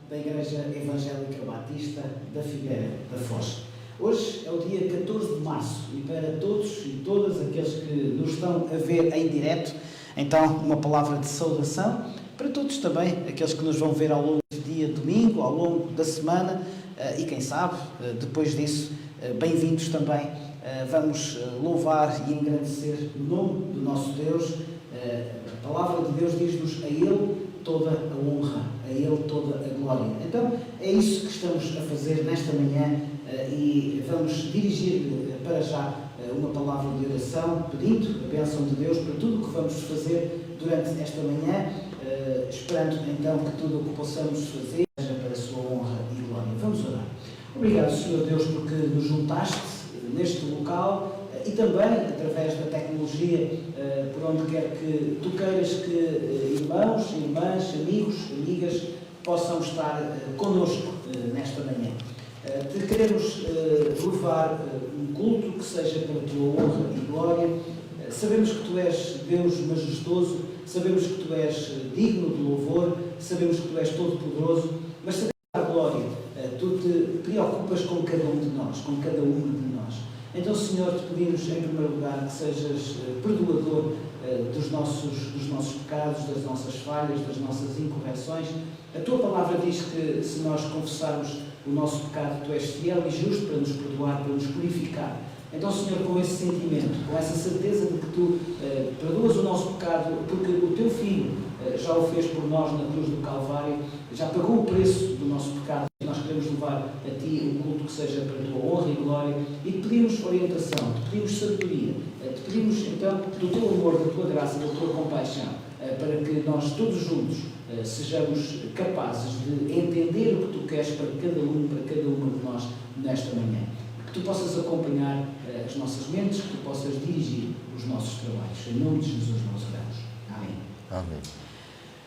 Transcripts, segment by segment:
da Igreja Evangélica Batista da Figueira da Foz. Hoje é o dia 14 de março e para todos e todas aqueles que nos estão a ver em direto, então uma palavra de saudação. Para todos também, aqueles que nos vão ver ao longo do dia domingo, ao longo da semana e quem sabe, depois disso, bem-vindos também. Vamos louvar e engrandecer o nome do nosso Deus. A palavra de Deus diz-nos a Ele toda a honra, a Ele toda a glória. Então é isso que estamos a fazer nesta manhã e vamos dirigir para já uma palavra de oração, pedindo a bênção de Deus para tudo o que vamos fazer durante esta manhã, esperando então que tudo o que possamos fazer seja para a sua honra e glória. Vamos orar. Obrigado, Senhor Deus, porque nos juntaste neste local e também através da tecnologia, por onde quer que tu queiras que irmãos, irmãs, amigos, amigas possam estar connosco nesta manhã. Te queremos levar um culto que seja para a tua honra e glória. Sabemos que tu és Deus majestoso, sabemos que tu és digno de louvor, sabemos que tu és todo-poderoso, mas sabemos que a glória, tu te preocupas com cada um de nós, com cada uma de nós. Então, Senhor, te pedimos em primeiro lugar que sejas perdoador dos nossos pecados, das nossas falhas, das nossas incorreções. A tua palavra diz que se nós confessarmos o nosso pecado, tu és fiel e justo para nos perdoar, para nos purificar. Então, Senhor, com esse sentimento, com essa certeza de que tu perdoas o nosso pecado, porque o teu Filho já o fez por nós na cruz do Calvário, já pagou o preço do nosso pecado. Nós queremos levar a Ti um culto que seja para a Tua honra e glória e te pedimos orientação, te pedimos sabedoria, te pedimos então do Teu amor, da Tua graça, da Tua compaixão, para que nós todos juntos sejamos capazes de entender o que Tu queres para cada um, para cada uma de nós nesta manhã. Que Tu possas acompanhar as nossas mentes, que Tu possas dirigir os nossos trabalhos. Em nome de Jesus nós oramos. Amém. Amém.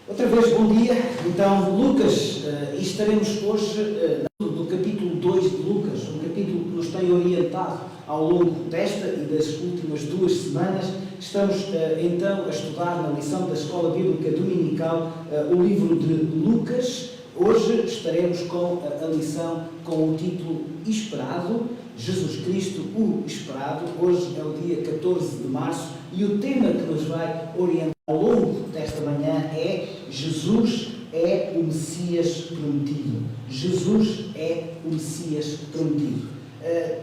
Outra vez, bom dia. Então, Lucas, e estaremos hoje do capítulo 2 de Lucas, um capítulo que nos tem orientado ao longo desta e das últimas 2 semanas. Estamos, então, a estudar na lição da Escola Bíblica Dominical o livro de Lucas. Hoje estaremos com a lição com o título Esperado, Jesus Cristo, o Esperado. Hoje é o dia 14 de março e o tema que nos vai orientar ao longo desta manhã é Jesus é o Messias prometido. Jesus é o Messias prometido.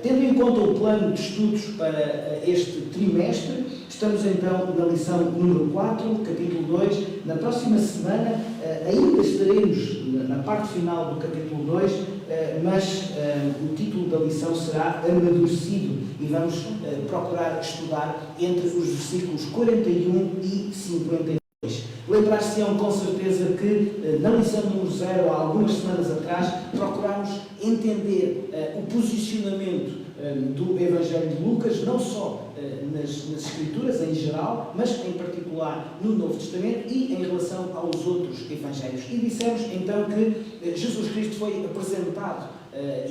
Tendo em conta o plano de estudos para este trimestre, estamos então na lição número 4, capítulo 2. Na próxima semana ainda estaremos na parte final do capítulo 2, mas o título da lição será Amadurecido e vamos procurar estudar entre os versículos 41 e 52. Lembrar-se-ão com certeza que na lição número 0, há algumas semanas atrás, procurámos entender o posicionamento do Evangelho de Lucas, não só nas Escrituras em geral, mas em particular no Novo Testamento e em relação aos outros Evangelhos. E dissemos então que Jesus Cristo foi apresentado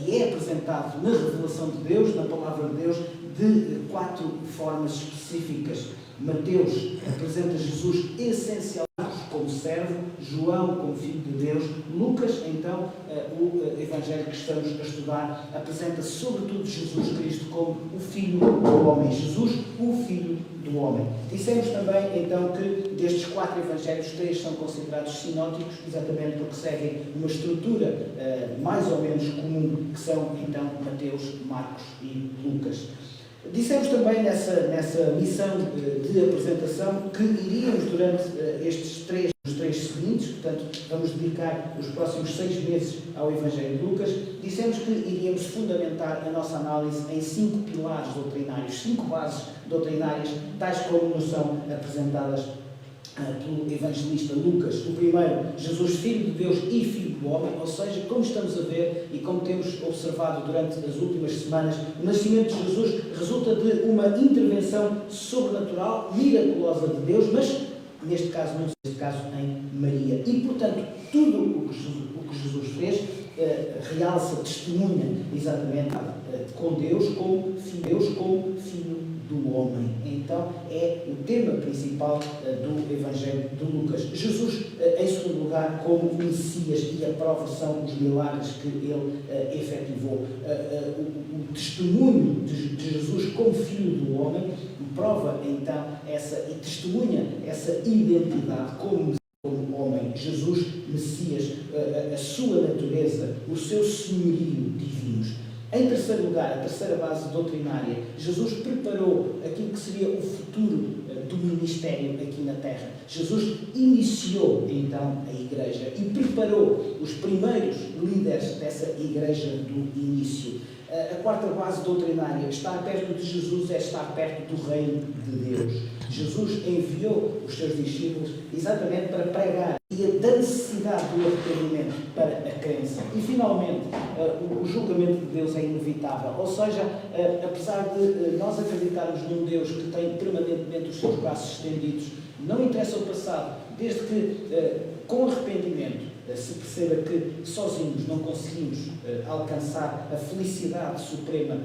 e é apresentado na revelação de Deus, na Palavra de Deus, de 4 formas específicas. Mateus apresenta Jesus essencialmente como servo, João como Filho de Deus, Lucas, então, o Evangelho que estamos a estudar, apresenta sobretudo Jesus Cristo como o Filho do Homem. Jesus, o Filho do Homem. Dissemos também, então, que destes 4 Evangelhos, 3 são considerados sinóticos, exatamente porque seguem uma estrutura mais ou menos comum, que são, então, Mateus, Marcos e Lucas. Dissemos também nessa missão de apresentação que iríamos durante os 3 seguintes, portanto vamos dedicar os próximos 6 meses ao Evangelho de Lucas, dissemos que iríamos fundamentar a nossa análise em 5 pilares doutrinários, 5 bases doutrinárias, tais como nos são apresentadas pelo evangelista Lucas. O primeiro, Jesus, Filho de Deus e Filho do Homem, ou seja, como estamos a ver e como temos observado durante as últimas semanas, o nascimento de Jesus resulta de uma intervenção sobrenatural, miraculosa de Deus, mas neste caso em Maria. E, portanto, tudo o que Jesus fez realça, testemunha exatamente com Deus como Filho do homem. Então é o tema principal do Evangelho de Lucas. Jesus, em segundo lugar, como o Messias, e a prova são os milagres que ele efetivou. O testemunho de Jesus como Filho do Homem prova então e testemunha essa identidade como homem, Jesus, Messias, a sua natureza, o seu senhorio divinos. Em terceiro lugar, a terceira base doutrinária, Jesus preparou aquilo que seria o futuro do ministério aqui na Terra. Jesus iniciou então a Igreja e preparou os primeiros líderes dessa Igreja do início. A quarta base doutrinária, estar perto de Jesus é estar perto do reino de Deus. Jesus enviou os seus discípulos exatamente para pregar e da necessidade do arrependimento para a crença. E, finalmente, o julgamento de Deus é inevitável. Ou seja, apesar de nós acreditarmos num Deus que tem permanentemente os seus braços estendidos, não interessa o passado, desde que, com arrependimento, se perceba que sozinhos não conseguimos alcançar a felicidade suprema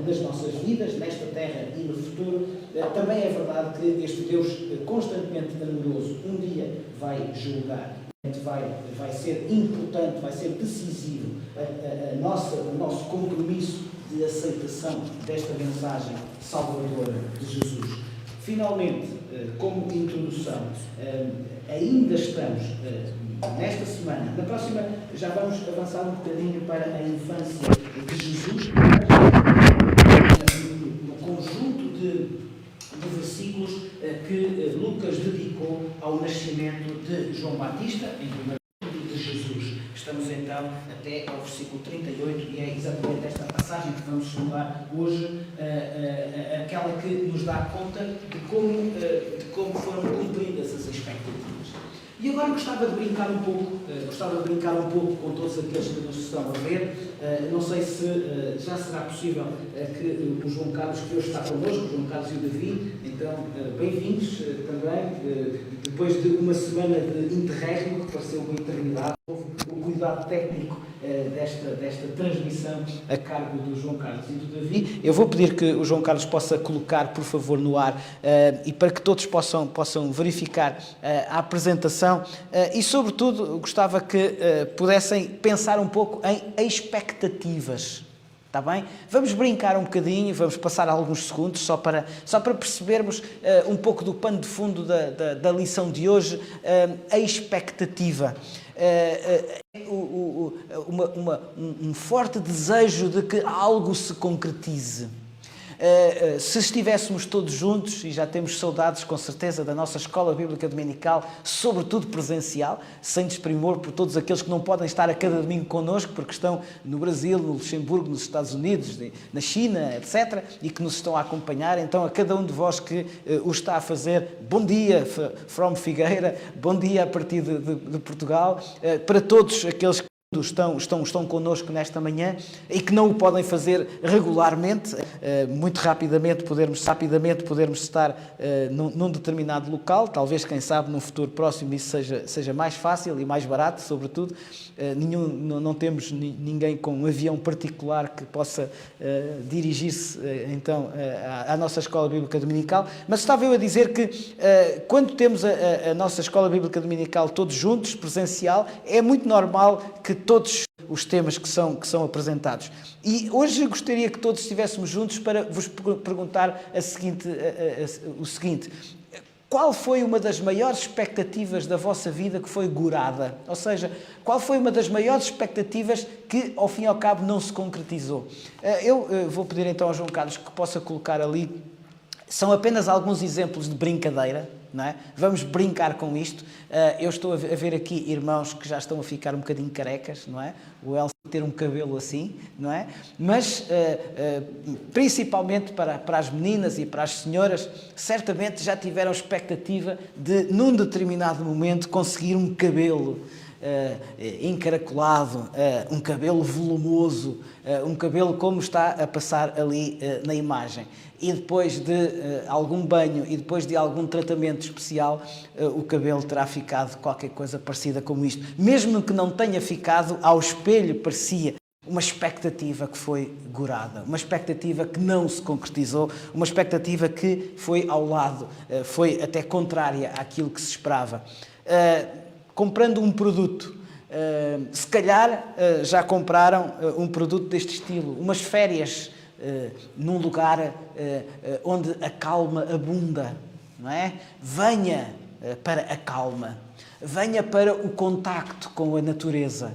nas nossas vidas, nesta terra e no futuro, também é verdade que este Deus constantemente amoroso um dia vai julgar, vai ser importante, vai ser decisivo o nosso compromisso de aceitação desta mensagem salvadora de Jesus. Finalmente, como introdução, ainda estamos nesta semana. Na próxima já vamos avançar um bocadinho para a infância de Jesus, no conjunto de versículos que Lucas dedicou ao nascimento de João Batista, em primeiro lugar de Jesus. Estamos então até ao versículo 38 e é exatamente esta passagem que vamos estudar hoje, aquela que nos dá conta de como foram cumpridas as expectativas. E agora gostava de brincar um pouco com todos aqueles que nos estão a ver. Não sei se já será possível que o João Carlos, que hoje está connosco, o João Carlos e o Davi, então bem-vindos também, depois de uma semana de interregno, que pareceu uma eternidade, houve o cuidado técnico desta transmissão a cargo do João Carlos e do Davi. Eu vou pedir que o João Carlos possa colocar, por favor, no ar, e para que todos possam verificar a apresentação, e sobretudo gostava que pudessem pensar um pouco em expectativas. Está bem? Vamos brincar um bocadinho, vamos passar alguns segundos só para percebermos um pouco do pano de fundo da lição de hoje, a expectativa. Um forte desejo de que algo se concretize. Se estivéssemos todos juntos, e já temos saudades com certeza da nossa escola bíblica dominical, sobretudo presencial, sem desprimor por todos aqueles que não podem estar a cada domingo connosco, porque estão no Brasil, no Luxemburgo, nos Estados Unidos, na China, etc., e que nos estão a acompanhar. Então, a cada um de vós que o está a fazer, bom dia from Figueira, bom dia a partir de Portugal, para todos aqueles que estão connosco nesta manhã e que não o podem fazer regularmente, muito rapidamente podermos estar num determinado local, talvez, quem sabe, num futuro próximo isso seja mais fácil e mais barato, sobretudo. Não temos ninguém com um avião particular que possa dirigir-se então à nossa escola bíblica dominical, mas estava eu a dizer que quando temos a nossa escola bíblica dominical todos juntos, presencial, é muito normal que todos os temas que são apresentados. E hoje gostaria que todos estivéssemos juntos para vos perguntar o seguinte: qual foi uma das maiores expectativas da vossa vida que foi gorada? Ou seja, qual foi uma das maiores expectativas que, ao fim e ao cabo, não se concretizou? Eu vou pedir então ao João Carlos que possa colocar ali. São apenas alguns exemplos de brincadeira, não é? Vamos brincar com isto. Eu estou a ver aqui irmãos que já estão a ficar um bocadinho carecas, não é? O Elcio ter um cabelo assim, não é? Mas, principalmente para as meninas e para as senhoras, certamente já tiveram expectativa de, num determinado momento, conseguir um cabelo encaracolado, um cabelo volumoso, um cabelo como está a passar ali na imagem. E depois de algum banho e depois de algum tratamento especial, o cabelo terá ficado qualquer coisa parecida como isto. Mesmo que não tenha ficado, ao espelho parecia Uma expectativa que foi gorada, uma expectativa que não se concretizou, uma expectativa que foi ao lado, foi até contrária àquilo que se esperava. Comprando um produto, se calhar já compraram um produto deste estilo, umas férias num lugar onde a calma abunda, não é? Venha para a calma. Venha para o contacto com a natureza.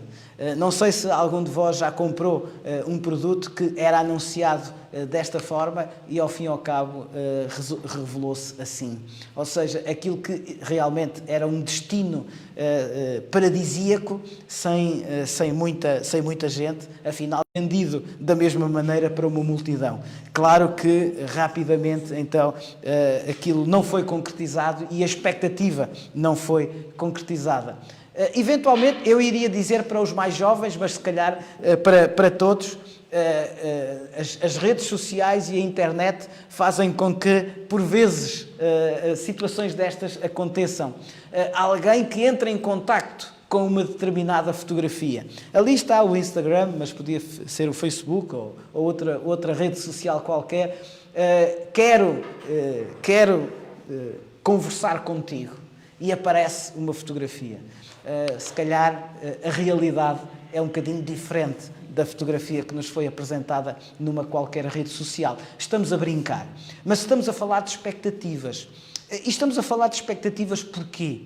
Não sei se algum de vós já comprou um produto que era anunciado desta forma e, ao fim e ao cabo, revelou-se assim. Ou seja, aquilo que realmente era um destino paradisíaco, sem muita gente, afinal, vendido da mesma maneira para uma multidão. Claro que, rapidamente, então, aquilo não foi concretizado e a expectativa não foi concretizada. Eventualmente, eu iria dizer para os mais jovens, mas se calhar para todos, as redes sociais e a internet fazem com que, por vezes, situações destas aconteçam. Alguém que entra em contacto com uma determinada fotografia. Ali está o Instagram, mas podia ser o Facebook ou outra rede social qualquer. Quero conversar contigo. E aparece uma fotografia. Se calhar a realidade é um bocadinho diferente da fotografia que nos foi apresentada numa qualquer rede social. Estamos a brincar, mas estamos a falar de expectativas. E estamos a falar de expectativas porquê?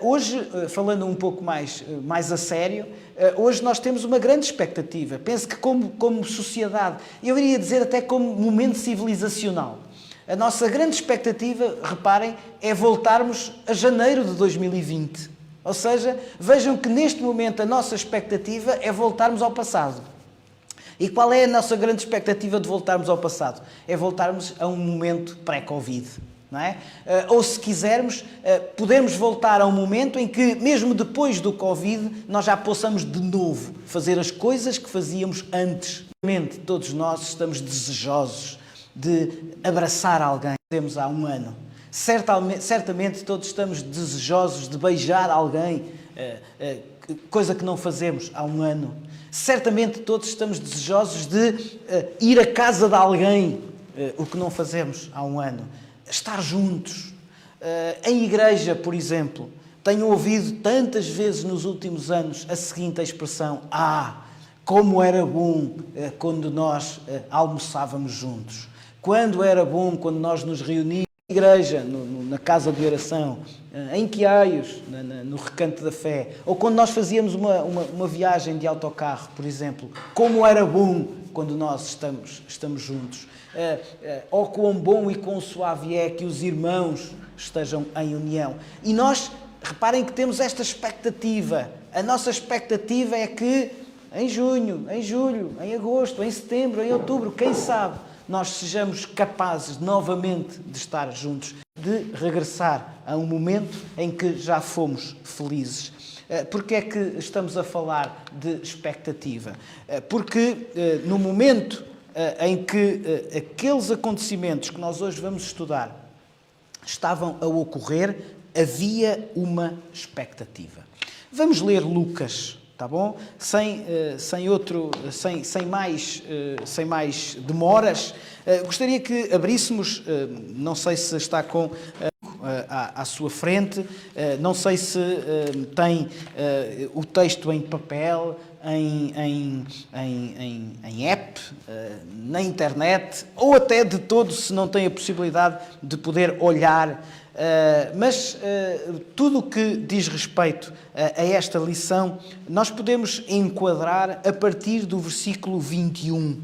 Hoje, falando um pouco mais a sério, hoje nós temos uma grande expectativa. Penso que como sociedade, eu iria dizer até como momento civilizacional, a nossa grande expectativa, reparem, é voltarmos a janeiro de 2020. Ou seja, vejam que neste momento a nossa expectativa é voltarmos ao passado. E qual é a nossa grande expectativa de voltarmos ao passado? É voltarmos a um momento pré-Covid. Não é? Ou se quisermos, podemos voltar a um momento em que, mesmo depois do Covid, nós já possamos de novo fazer as coisas que fazíamos antes. Todos nós estamos desejosos de abraçar alguém que temos há um ano. Certamente todos estamos desejosos de beijar alguém, coisa que não fazemos há um ano. Certamente todos estamos desejosos de ir à casa de alguém, o que não fazemos há um ano. Estar juntos. Em igreja, por exemplo, tenho ouvido tantas vezes nos últimos anos a seguinte expressão: como era bom quando nós almoçávamos juntos. Quando era bom quando nós nos reuníamos na igreja, na casa de oração, em Quiaios, no Recanto da Fé, ou quando nós fazíamos uma viagem de autocarro, por exemplo. Como era bom quando nós estamos juntos. Oh, quão bom e quão suave é que os irmãos estejam em união. E nós, reparem que temos esta expectativa. A nossa expectativa é que em junho, em julho, em agosto, em setembro, em outubro, quem sabe, nós sejamos capazes novamente de estar juntos, de regressar a um momento em que já fomos felizes. Porque é que estamos a falar de expectativa? Porque no momento em que aqueles acontecimentos que nós hoje vamos estudar estavam a ocorrer, havia uma expectativa. Vamos ler Lucas, tá bom? Sem mais demoras. Gostaria que abríssemos, não sei se está com à sua frente, não sei se tem o texto em papel, em app, na internet, ou até de todo, se não tem a possibilidade de poder olhar. Mas tudo o que diz respeito a esta lição, nós podemos enquadrar a partir do versículo 21.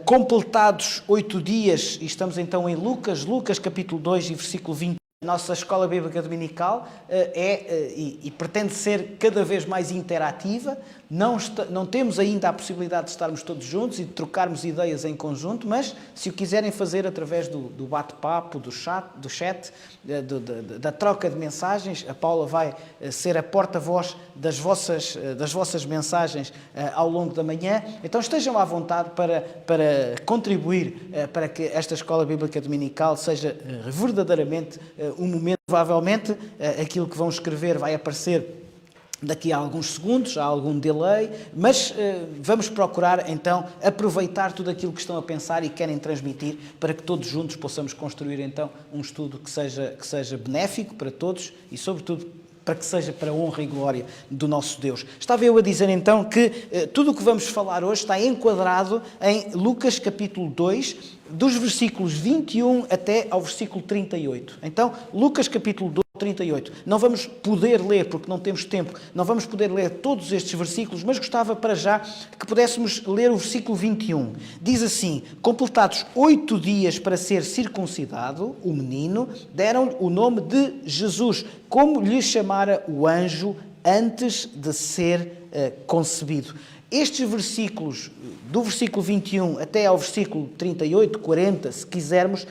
Completados 8 dias, e estamos então em Lucas capítulo 2 e versículo 20. A nossa escola bíblica dominical e pretende ser cada vez mais interativa. Não temos ainda a possibilidade de estarmos todos juntos e de trocarmos ideias em conjunto, mas se o quiserem fazer através do bate-papo, do chat, da troca de mensagens, a Paula vai ser a porta-voz das vossas mensagens ao longo da manhã. Então estejam à vontade para contribuir para que esta escola bíblica dominical seja verdadeiramente um momento. Provavelmente aquilo que vão escrever vai aparecer daqui a alguns segundos, há algum delay, mas vamos procurar então aproveitar tudo aquilo que estão a pensar e querem transmitir para que todos juntos possamos construir então um estudo que seja benéfico para todos e sobretudo para que seja para a honra e glória do nosso Deus. Estava eu a dizer então que tudo o que vamos falar hoje está enquadrado em Lucas capítulo 2, dos versículos 21 até ao versículo 38. Então, Lucas capítulo 2, 38. Não vamos poder ler, porque não temos tempo, não vamos poder ler todos estes versículos, mas gostava para já que pudéssemos ler o versículo 21. Diz assim: completados 8 dias para ser circuncidado, o menino, deram-lhe o nome de Jesus, como lhe chamara o anjo antes de ser concebido. Estes versículos, do versículo 21 até ao versículo 38, 40, se quisermos,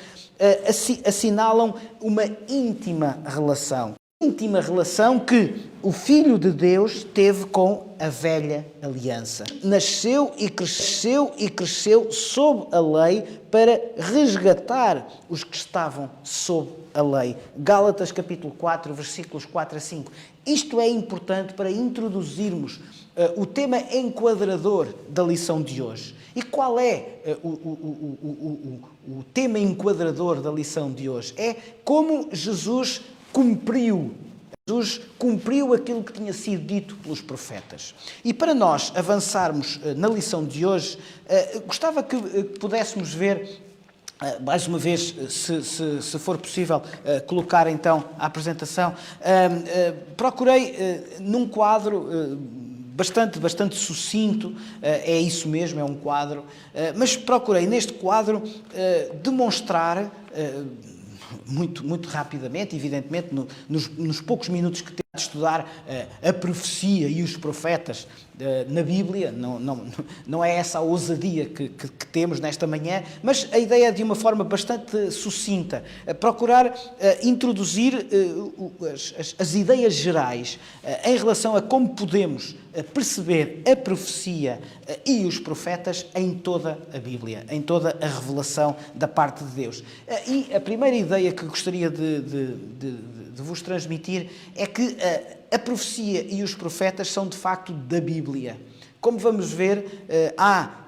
assinalam uma íntima relação. Íntima relação que o Filho de Deus teve com a velha aliança. Nasceu e cresceu sob a lei para resgatar os que estavam sob a lei. Gálatas capítulo 4, versículos 4 a 5. Isto é importante para introduzirmos o tema enquadrador da lição de hoje. E qual é o tema enquadrador da lição de hoje? É como Jesus cumpriu aquilo que tinha sido dito pelos profetas. E para nós avançarmos na lição de hoje, gostava que pudéssemos ver, mais uma vez, se for possível, colocar então a apresentação. Procurei num quadro bastante sucinto, é isso mesmo, é um quadro, mas procurei neste quadro demonstrar muito rapidamente, evidentemente, nos poucos minutos que temos de estudar a profecia e os profetas na Bíblia, não é essa a ousadia que temos nesta manhã, mas a ideia é de uma forma bastante sucinta, procurar introduzir as ideias gerais em relação a como podemos perceber a profecia e os profetas em toda a Bíblia, em toda a revelação da parte de Deus. E a primeira ideia que gostaria de vos transmitir é que a profecia e os profetas são de facto da Bíblia. Como vamos ver, há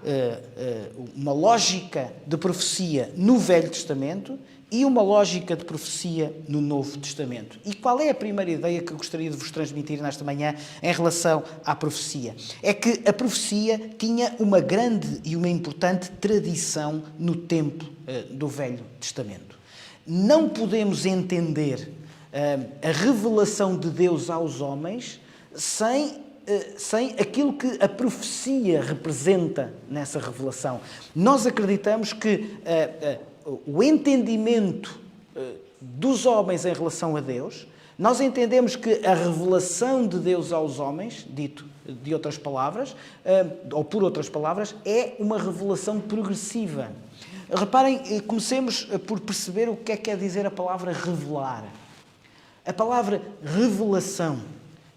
uma lógica de profecia no Velho Testamento e uma lógica de profecia no Novo Testamento. E qual é a primeira ideia que eu gostaria de vos transmitir nesta manhã em relação à profecia? É que a profecia tinha uma grande e uma importante tradição no tempo do Velho Testamento. Não podemos entender a revelação de Deus aos homens sem aquilo que a profecia representa nessa revelação. Nós acreditamos que o entendimento dos homens em relação a Deus, nós entendemos que a revelação de Deus aos homens, dito de outras palavras, ou por outras palavras, é uma revelação progressiva. Reparem, comecemos por perceber o que é quer dizer a palavra revelar. A palavra revelação.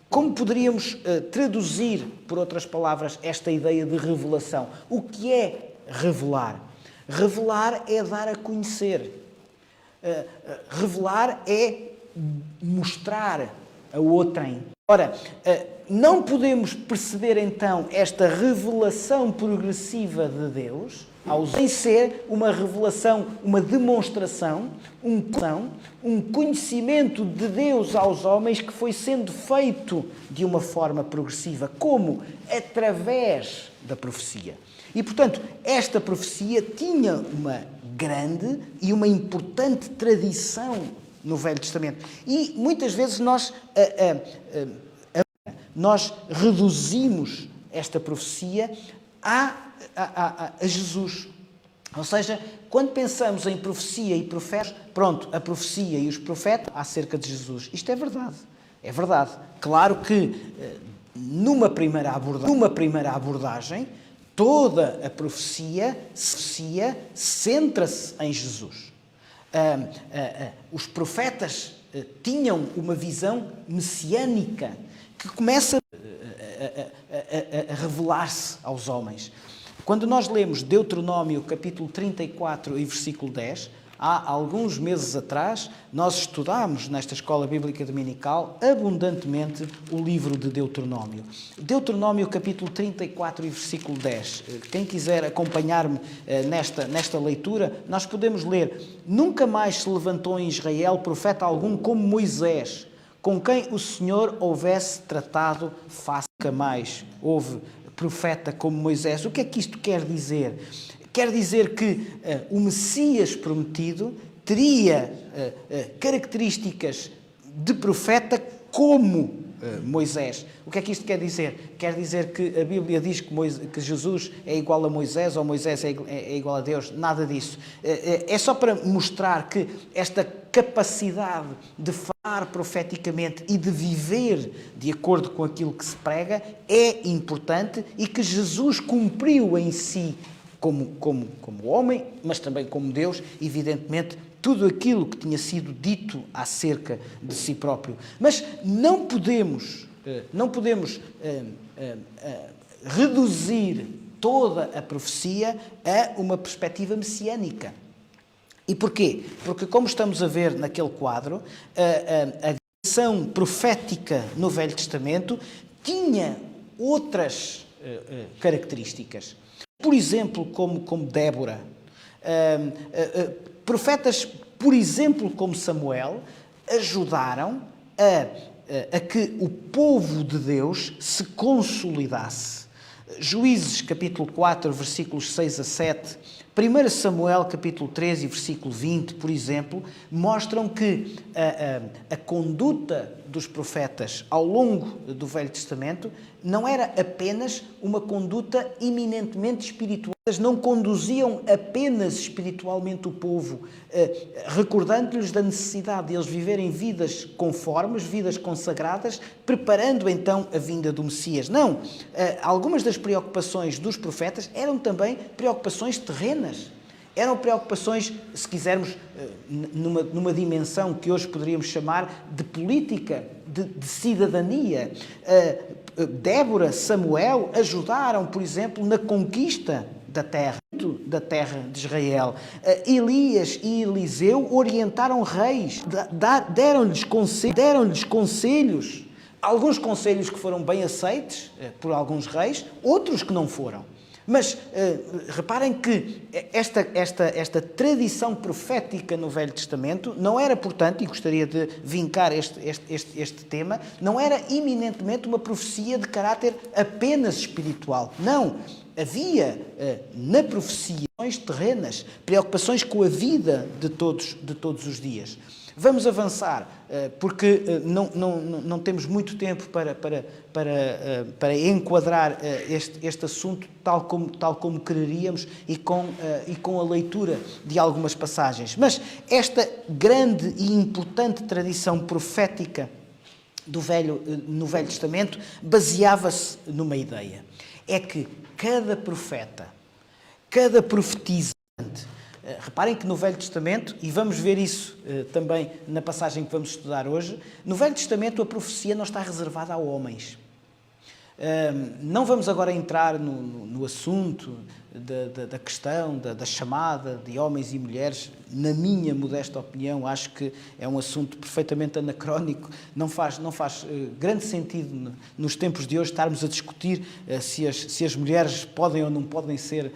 Como poderíamos traduzir, por outras palavras, esta ideia de revelação? O que é revelar? Revelar é dar a conhecer. Revelar é mostrar a outrem. Ora, não podemos perceber então esta revelação progressiva de Deus sem ser uma revelação, uma demonstração, um conhecimento de Deus aos homens que foi sendo feito de uma forma progressiva. Como? Através da profecia. E, portanto, esta profecia tinha uma grande e uma importante tradição no Velho Testamento. E, muitas vezes, nós reduzimos esta profecia a Jesus. Ou seja, quando pensamos em profecia e profetas, pronto, a profecia e os profetas acerca de Jesus. Isto é verdade. É verdade. Claro que numa primeira abordagem, toda a profecia centra-se em Jesus. Os profetas tinham uma visão messiânica que começa a revelar-se aos homens. Quando nós lemos Deuteronômio capítulo 34 e versículo 10, Há alguns meses atrás, nós estudámos nesta escola bíblica dominical abundantemente o livro de Deuteronômio. Deuteronômio capítulo 34 e versículo 10. Quem quiser acompanhar-me nesta leitura, nós podemos ler: Nunca mais se levantou em Israel profeta algum como Moisés, com quem o Senhor houvesse tratado face. Nunca mais houve profeta como Moisés. O que é que isto quer dizer? Quer dizer que o Messias prometido teria características de profeta como Moisés. O que é que isto quer dizer? Quer dizer que a Bíblia diz que Jesus é igual a Moisés ou Moisés é igual a Deus? Nada disso. É só para mostrar que esta capacidade de falar profeticamente e de viver de acordo com aquilo que se prega é importante e que Jesus cumpriu em si como homem, mas também como Deus, evidentemente, tudo aquilo que tinha sido dito acerca de si próprio. Mas não podemos reduzir toda a profecia a uma perspectiva messiânica. E porquê? Porque, como estamos a ver naquele quadro, a direção profética no Velho Testamento tinha outras características. Por exemplo, como Débora. Profetas, por exemplo, como Samuel, ajudaram a que o povo de Deus se consolidasse. Juízes, capítulo 4, versículos 6 a 7, 1 Samuel, capítulo 13, versículo 20, por exemplo, mostram que a conduta dos profetas ao longo do Velho Testamento não era apenas uma conduta eminentemente espiritual. Eles não conduziam apenas espiritualmente o povo, recordando-lhes da necessidade de eles viverem vidas conformes, vidas consagradas, preparando então a vinda do Messias. Não, algumas das preocupações dos profetas eram também preocupações terrenas. Eram preocupações, se quisermos, numa dimensão que hoje poderíamos chamar de política, de cidadania. Débora, Samuel ajudaram, por exemplo, na conquista da terra de Israel. Elias e Eliseu orientaram reis, deram-lhes conselhos. Alguns conselhos que foram bem aceitos por alguns reis, outros que não foram. Mas reparem que esta tradição profética no Velho Testamento não era, portanto, e gostaria de vincar este tema, não era eminentemente uma profecia de caráter apenas espiritual. Não. Havia na profecia terrenas, preocupações com a vida de todos os dias. Vamos avançar, porque não temos muito tempo para enquadrar este assunto tal como quereríamos e com a leitura de algumas passagens. Mas esta grande e importante tradição profética no Velho Testamento baseava-se numa ideia. É que cada profeta, cada profetizante, reparem que no Velho Testamento, e vamos ver isso também na passagem que vamos estudar hoje, no Velho Testamento a profecia não está reservada a homens. Não vamos agora entrar no assunto da questão, da chamada de homens e mulheres. Na minha modesta opinião, acho que é um assunto perfeitamente anacrónico. Não faz grande sentido nos tempos de hoje estarmos a discutir se as mulheres podem ou não podem ser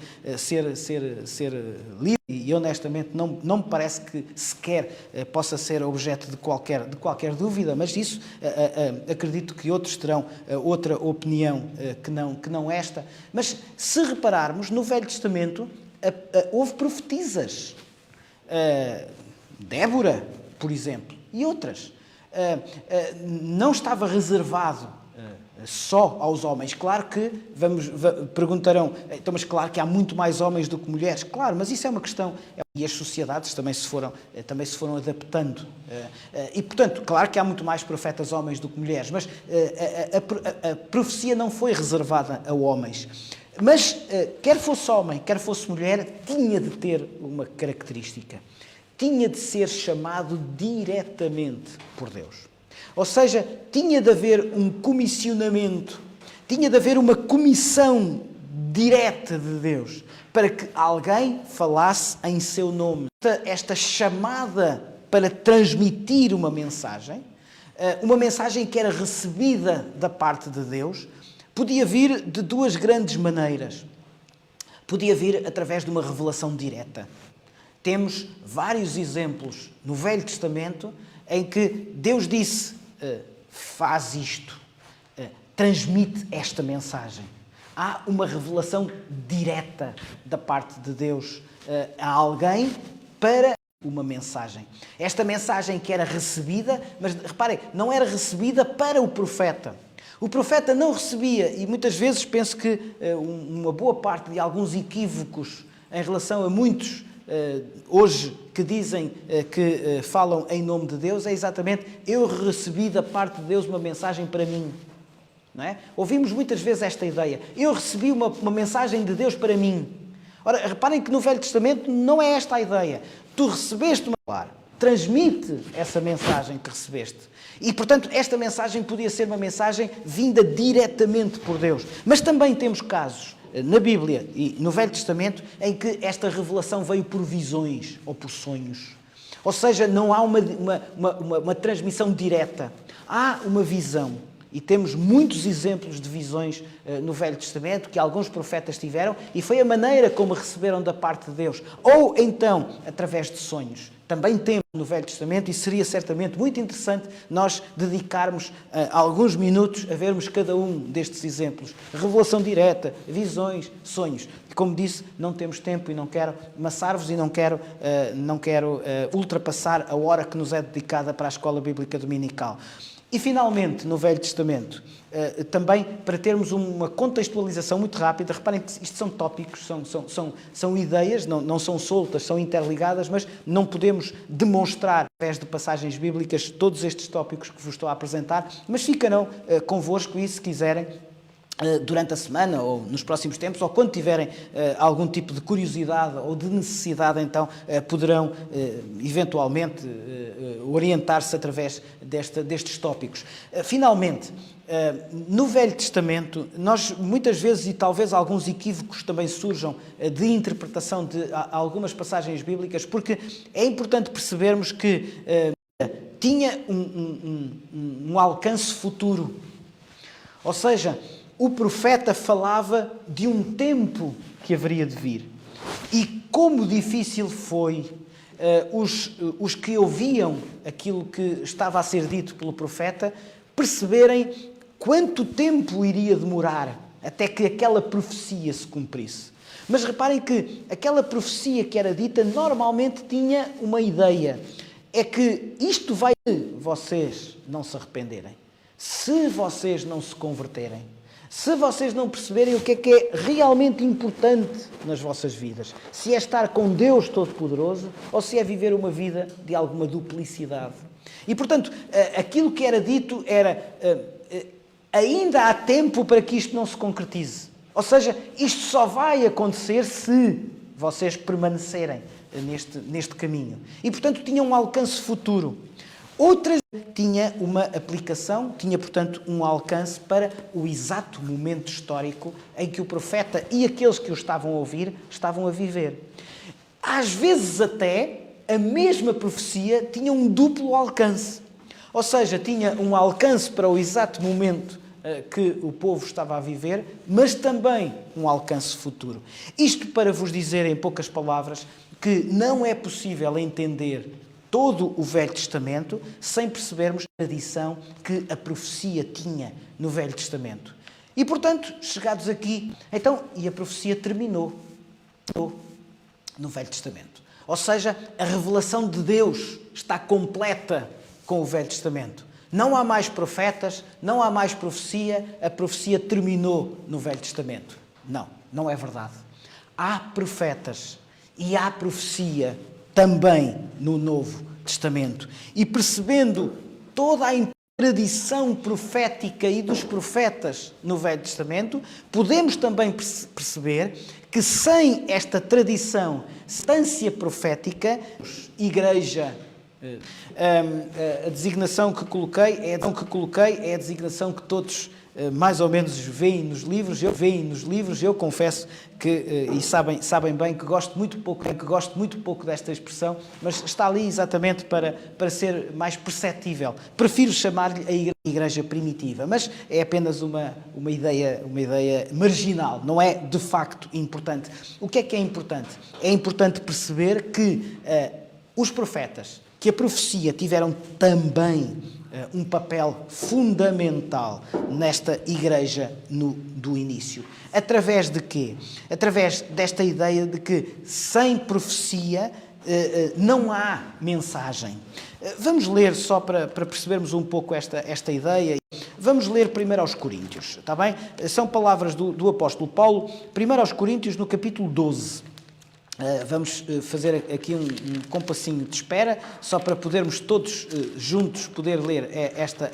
livres. E honestamente não me parece que sequer possa ser objeto de qualquer dúvida, mas isso acredito que outros terão outra opinião que não esta. Mas se repararmos, no Velho Testamento houve profetisas. Débora, por exemplo, e outras. Não estava reservado só aos homens. Claro que perguntarão, então, mas claro que há muito mais homens do que mulheres. Claro, mas isso é uma questão. E as sociedades também se foram adaptando. E, portanto, claro que há muito mais profetas homens do que mulheres, mas a profecia não foi reservada a homens. Mas, quer fosse homem, quer fosse mulher, tinha de ter uma característica. Tinha de ser chamado diretamente por Deus. Ou seja, tinha de haver um comissionamento, tinha de haver uma comissão direta de Deus para que alguém falasse em seu nome. Esta chamada para transmitir uma mensagem que era recebida da parte de Deus, podia vir de duas grandes maneiras. Podia vir através de uma revelação direta. Temos vários exemplos no Velho Testamento em que Deus disse, faz isto, transmite esta mensagem. Há uma revelação direta da parte de Deus a alguém para uma mensagem. Esta mensagem que era recebida, mas reparem, não era recebida para o profeta. O profeta não recebia, e muitas vezes penso que uma boa parte de alguns equívocos em relação a muitos hoje que dizem que falam em nome de Deus, é exatamente, eu recebi da parte de Deus uma mensagem para mim. Não é? Ouvimos muitas vezes esta ideia, eu recebi uma mensagem de Deus para mim. Ora, reparem que no Velho Testamento não é esta a ideia. Tu recebeste uma palavra, transmite essa mensagem que recebeste. E, portanto, esta mensagem podia ser uma mensagem vinda diretamente por Deus. Mas também temos casos na Bíblia e no Velho Testamento em que esta revelação veio por visões ou por sonhos. Ou seja, não há uma transmissão direta. Há uma visão. E temos muitos exemplos de visões no Velho Testamento que alguns profetas tiveram e foi a maneira como receberam da parte de Deus. Ou então, através de sonhos. Também temos no Velho Testamento e seria certamente muito interessante nós dedicarmos alguns minutos a vermos cada um destes exemplos. Revelação direta, visões, sonhos. E como disse, não temos tempo e não quero amassar-vos e não quero ultrapassar a hora que nos é dedicada para a Escola Bíblica Dominical. E, finalmente, no Velho Testamento, também para termos uma contextualização muito rápida, reparem que isto são tópicos, são ideias, não são soltas, são interligadas, mas não podemos demonstrar, através de passagens bíblicas, todos estes tópicos que vos estou a apresentar, mas ficarão convosco e, se quiserem, durante a semana ou nos próximos tempos, ou quando tiverem algum tipo de curiosidade ou de necessidade, então poderão eventualmente orientar-se através destes tópicos. Finalmente, no Velho Testamento, nós muitas vezes, e talvez alguns equívocos também surjam de interpretação de algumas passagens bíblicas, porque é importante percebermos que tinha um alcance futuro. Ou seja, o profeta falava de um tempo que haveria de vir. E como difícil foi os que ouviam aquilo que estava a ser dito pelo profeta perceberem quanto tempo iria demorar até que aquela profecia se cumprisse. Mas reparem que aquela profecia que era dita normalmente tinha uma ideia. É que isto vai se vocês não se arrependerem. Se vocês não se converterem. Se vocês não perceberem o que é realmente importante nas vossas vidas, se é estar com Deus Todo-Poderoso ou se é viver uma vida de alguma duplicidade. E, portanto, aquilo que era dito era ainda há tempo para que isto não se concretize. Ou seja, isto só vai acontecer se vocês permanecerem neste caminho. E, portanto, tinha um alcance futuro. Outra tinha uma aplicação, tinha, portanto, um alcance para o exato momento histórico em que o profeta e aqueles que o estavam a ouvir estavam a viver. Às vezes até, a mesma profecia tinha um duplo alcance. Ou seja, tinha um alcance para o exato momento que o povo estava a viver, mas também um alcance futuro. Isto para vos dizer, em poucas palavras, que não é possível entender todo o Velho Testamento sem percebermos a tradição que a profecia tinha no Velho Testamento. E, portanto, chegados aqui, então, e a profecia terminou no Velho Testamento. Ou seja, a revelação de Deus está completa com o Velho Testamento. Não há mais profetas, não há mais profecia, a profecia terminou no Velho Testamento. Não, não é verdade. Há profetas e há profecia também no Novo Testamento. E percebendo toda a tradição profética e dos profetas no Velho Testamento, podemos também perceber que sem esta tradição, substância profética, igreja A designação que coloquei é a designação que todos mais ou menos veem nos livros. Eu confesso que, e sabem bem que gosto muito pouco desta expressão, mas está ali exatamente para ser mais perceptível. Prefiro chamar-lhe a igreja primitiva, mas é apenas uma ideia marginal, não é de facto importante. O que é importante? É importante perceber que os profetas, que a profecia tiveram também um papel fundamental nesta igreja do início. Através de quê? Através desta ideia de que sem profecia não há mensagem. Vamos ler, só para percebermos um pouco esta ideia, vamos ler primeiro aos Coríntios, está bem? São palavras do apóstolo Paulo, primeiro aos Coríntios, no capítulo 12. Vamos fazer aqui um compassinho de espera, só para podermos todos juntos poder ler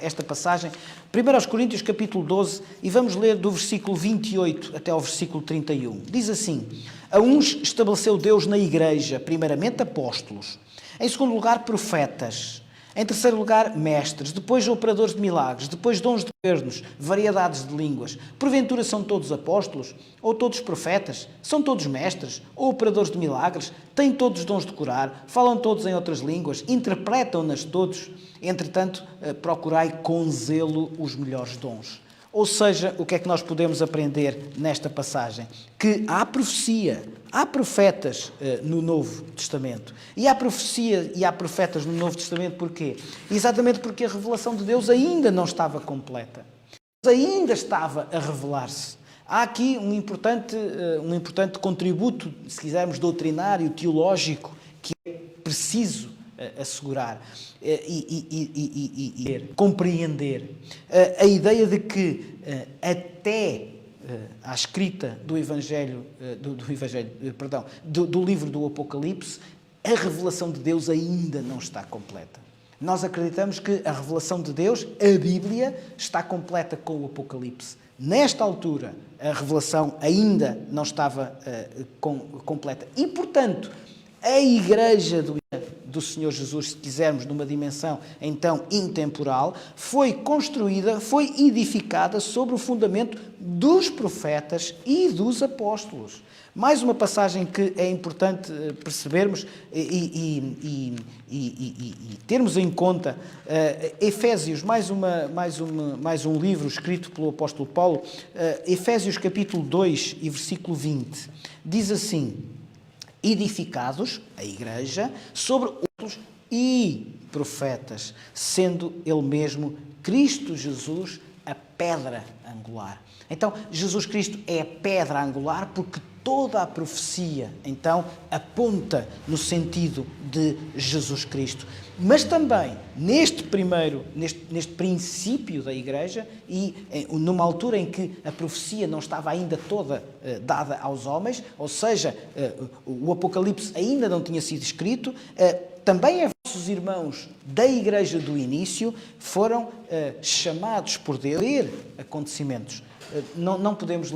esta passagem. 1 Coríntios, capítulo 12, e vamos ler do versículo 28 até ao versículo 31. Diz assim: a uns estabeleceu Deus na igreja, primeiramente apóstolos, em segundo lugar profetas, em terceiro lugar mestres, depois operadores de milagres, depois dons de governos, variedades de línguas. Porventura são todos apóstolos? Ou todos profetas? São todos mestres? Ou operadores de milagres? Têm todos dons de curar? Falam todos em outras línguas? Interpretam-nas todos? Entretanto, procurai com zelo os melhores dons. Ou seja, o que é que nós podemos aprender nesta passagem? Que há profecia, há profetas no Novo Testamento. E há profecia e há profetas no Novo Testamento porquê? Exatamente porque a revelação de Deus ainda não estava completa. Deus ainda estava a revelar-se. Há aqui um importante contributo, se quisermos, doutrinário, teológico, que é preciso assegurar e compreender. A ideia de que até à escrita do do livro do Apocalipse, a revelação de Deus ainda não está completa. Nós acreditamos que a revelação de Deus, a Bíblia, está completa com o Apocalipse. Nesta altura, a revelação ainda não estava completa. E, portanto, a igreja do Senhor Jesus, se quisermos, numa dimensão então intemporal, foi construída, foi edificada sobre o fundamento dos profetas e dos apóstolos. Mais uma passagem que é importante percebermos e termos em conta, Efésios, mais um livro escrito pelo apóstolo Paulo, Efésios capítulo 2 e versículo 20, diz assim: edificados, a igreja, sobre outros e profetas, sendo ele mesmo, Cristo Jesus, a pedra angular. Então, Jesus Cristo é a pedra angular porque toda a profecia, então, aponta no sentido de Jesus Cristo. Mas também, neste princípio da Igreja, e numa altura em que a profecia não estava ainda toda dada aos homens, ou seja, o Apocalipse ainda não tinha sido escrito, também os vossos irmãos da Igreja do início foram chamados por Deus a ler acontecimentos. Não podemos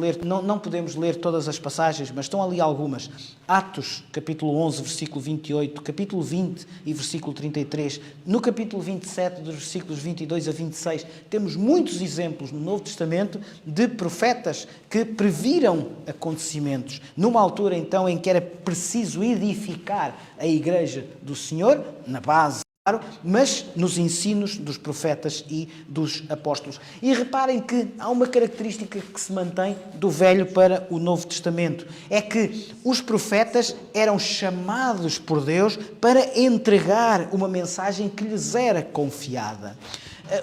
ler todas as passagens, mas estão ali algumas. Atos, capítulo 11, versículo 28, capítulo 20 e versículo 33. No capítulo 27, dos versículos 22 a 26, temos muitos exemplos no Novo Testamento de profetas que previram acontecimentos. Numa altura, então, em que era preciso edificar a Igreja do Senhor, na base, mas nos ensinos dos profetas e dos apóstolos. E reparem que há uma característica que se mantém do Velho para o Novo Testamento. É que os profetas eram chamados por Deus para entregar uma mensagem que lhes era confiada.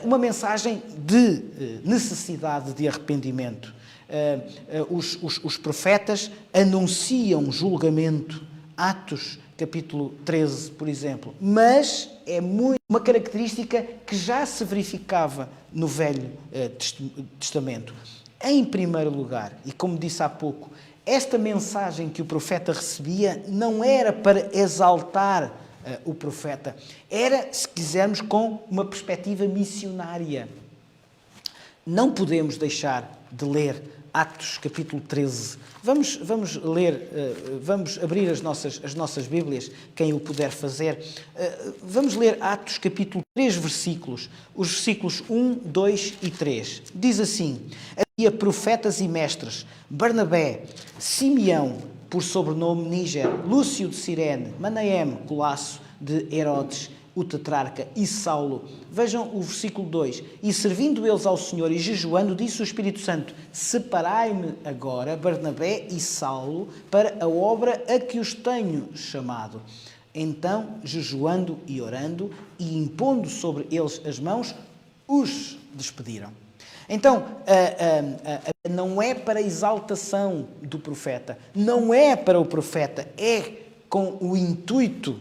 Uma mensagem de necessidade de arrependimento. Os profetas anunciam julgamento. Atos capítulo 13, por exemplo. Mas é uma característica que já se verificava no Velho Testamento. Em primeiro lugar, e como disse há pouco, esta mensagem que o profeta recebia não era para exaltar o profeta. Era, se quisermos, com uma perspectiva missionária. Não podemos deixar de ler Atos capítulo 13. Vamos ler, vamos abrir as nossas Bíblias, quem o puder fazer. Vamos ler Atos capítulo 3 versículos, os versículos 1, 2 e 3. Diz assim: havia profetas e mestres, Barnabé, Simeão, por sobrenome Níger, Lúcio de Cirene, Manaém, Colasso de Herodes, o tetrarca, e Saulo. Vejam o versículo 2. E servindo eles ao Senhor e jejuando, disse o Espírito Santo: separai-me agora, Barnabé e Saulo, para a obra a que os tenho chamado. Então, jejuando e orando, e impondo sobre eles as mãos, os despediram. Então, não é para a exaltação do profeta, não é para o profeta, é com o intuito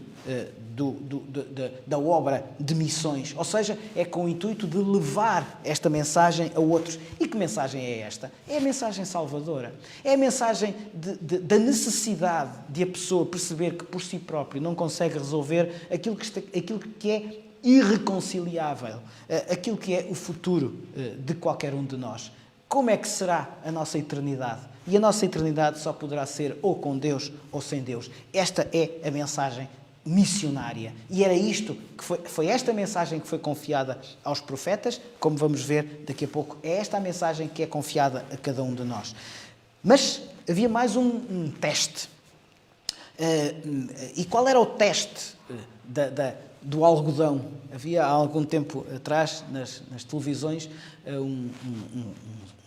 da obra de missões, ou seja, é com o intuito de levar esta mensagem a outros. E que mensagem é esta? É a mensagem salvadora. É a mensagem da necessidade de a pessoa perceber que por si próprio não consegue resolver aquilo que é irreconciliável, aquilo que é o futuro de qualquer um de nós. Como é que será a nossa eternidade? E a nossa eternidade só poderá ser ou com Deus ou sem Deus. Esta é a mensagem missionária. E era isto que foi esta mensagem que foi confiada aos profetas, como vamos ver daqui a pouco. É esta a mensagem que é confiada a cada um de nós. Mas havia mais um teste. E qual era o teste do algodão? Havia há algum tempo atrás, nas televisões, um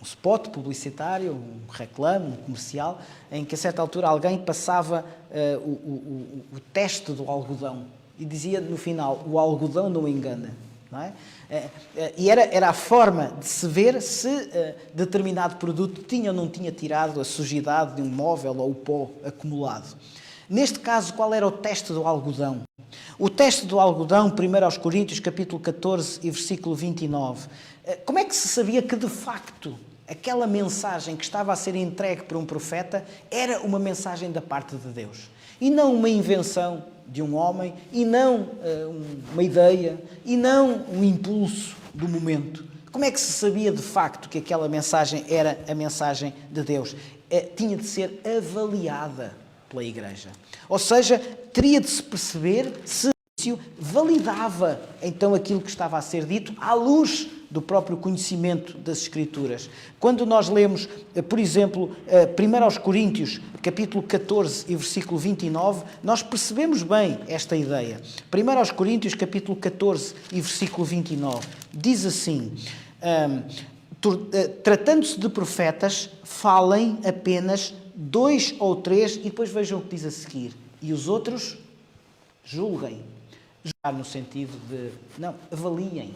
spot publicitário, um reclame, um comercial, em que a certa altura alguém passava o teste do algodão e dizia no final: o algodão não engana. Não é? E era a forma de se ver se determinado produto tinha ou não tinha tirado a sujidade de um móvel ou o pó acumulado. Neste caso, qual era o teste do algodão? O teste do algodão, 1 Coríntios, capítulo 14 e versículo 29. Como é que se sabia que, de facto, aquela mensagem que estava a ser entregue por um profeta era uma mensagem da parte de Deus? E não uma invenção de um homem, e não uma ideia, e não um impulso do momento. Como é que se sabia, de facto, que aquela mensagem era a mensagem de Deus? Tinha de ser avaliada pela Igreja. Ou seja, teria de se perceber se validava então aquilo que estava a ser dito à luz do próprio conhecimento das Escrituras. Quando nós lemos, por exemplo, 1 Coríntios, capítulo 14 e versículo 29, nós percebemos bem esta ideia. 1 Coríntios, capítulo 14 e versículo 29, diz assim: tratando-se de profetas, falem apenas 2 ou 3, e depois vejam o que diz a seguir: e os outros julguem. Julgar no sentido de, não, avaliem.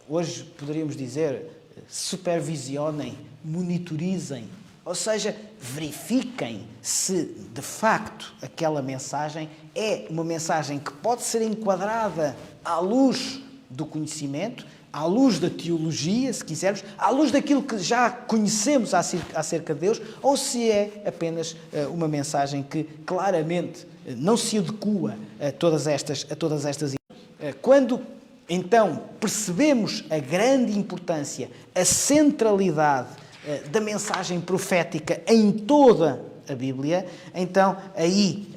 Hoje poderíamos dizer, supervisionem, monitorizem, ou seja, verifiquem se de facto aquela mensagem é uma mensagem que pode ser enquadrada à luz do conhecimento, à luz da teologia, se quisermos, à luz daquilo que já conhecemos acerca de Deus, ou se é apenas uma mensagem que claramente não se adequa a todas estas ideias. Quando então percebemos a grande importância, a centralidade da mensagem profética em toda a Bíblia, então aí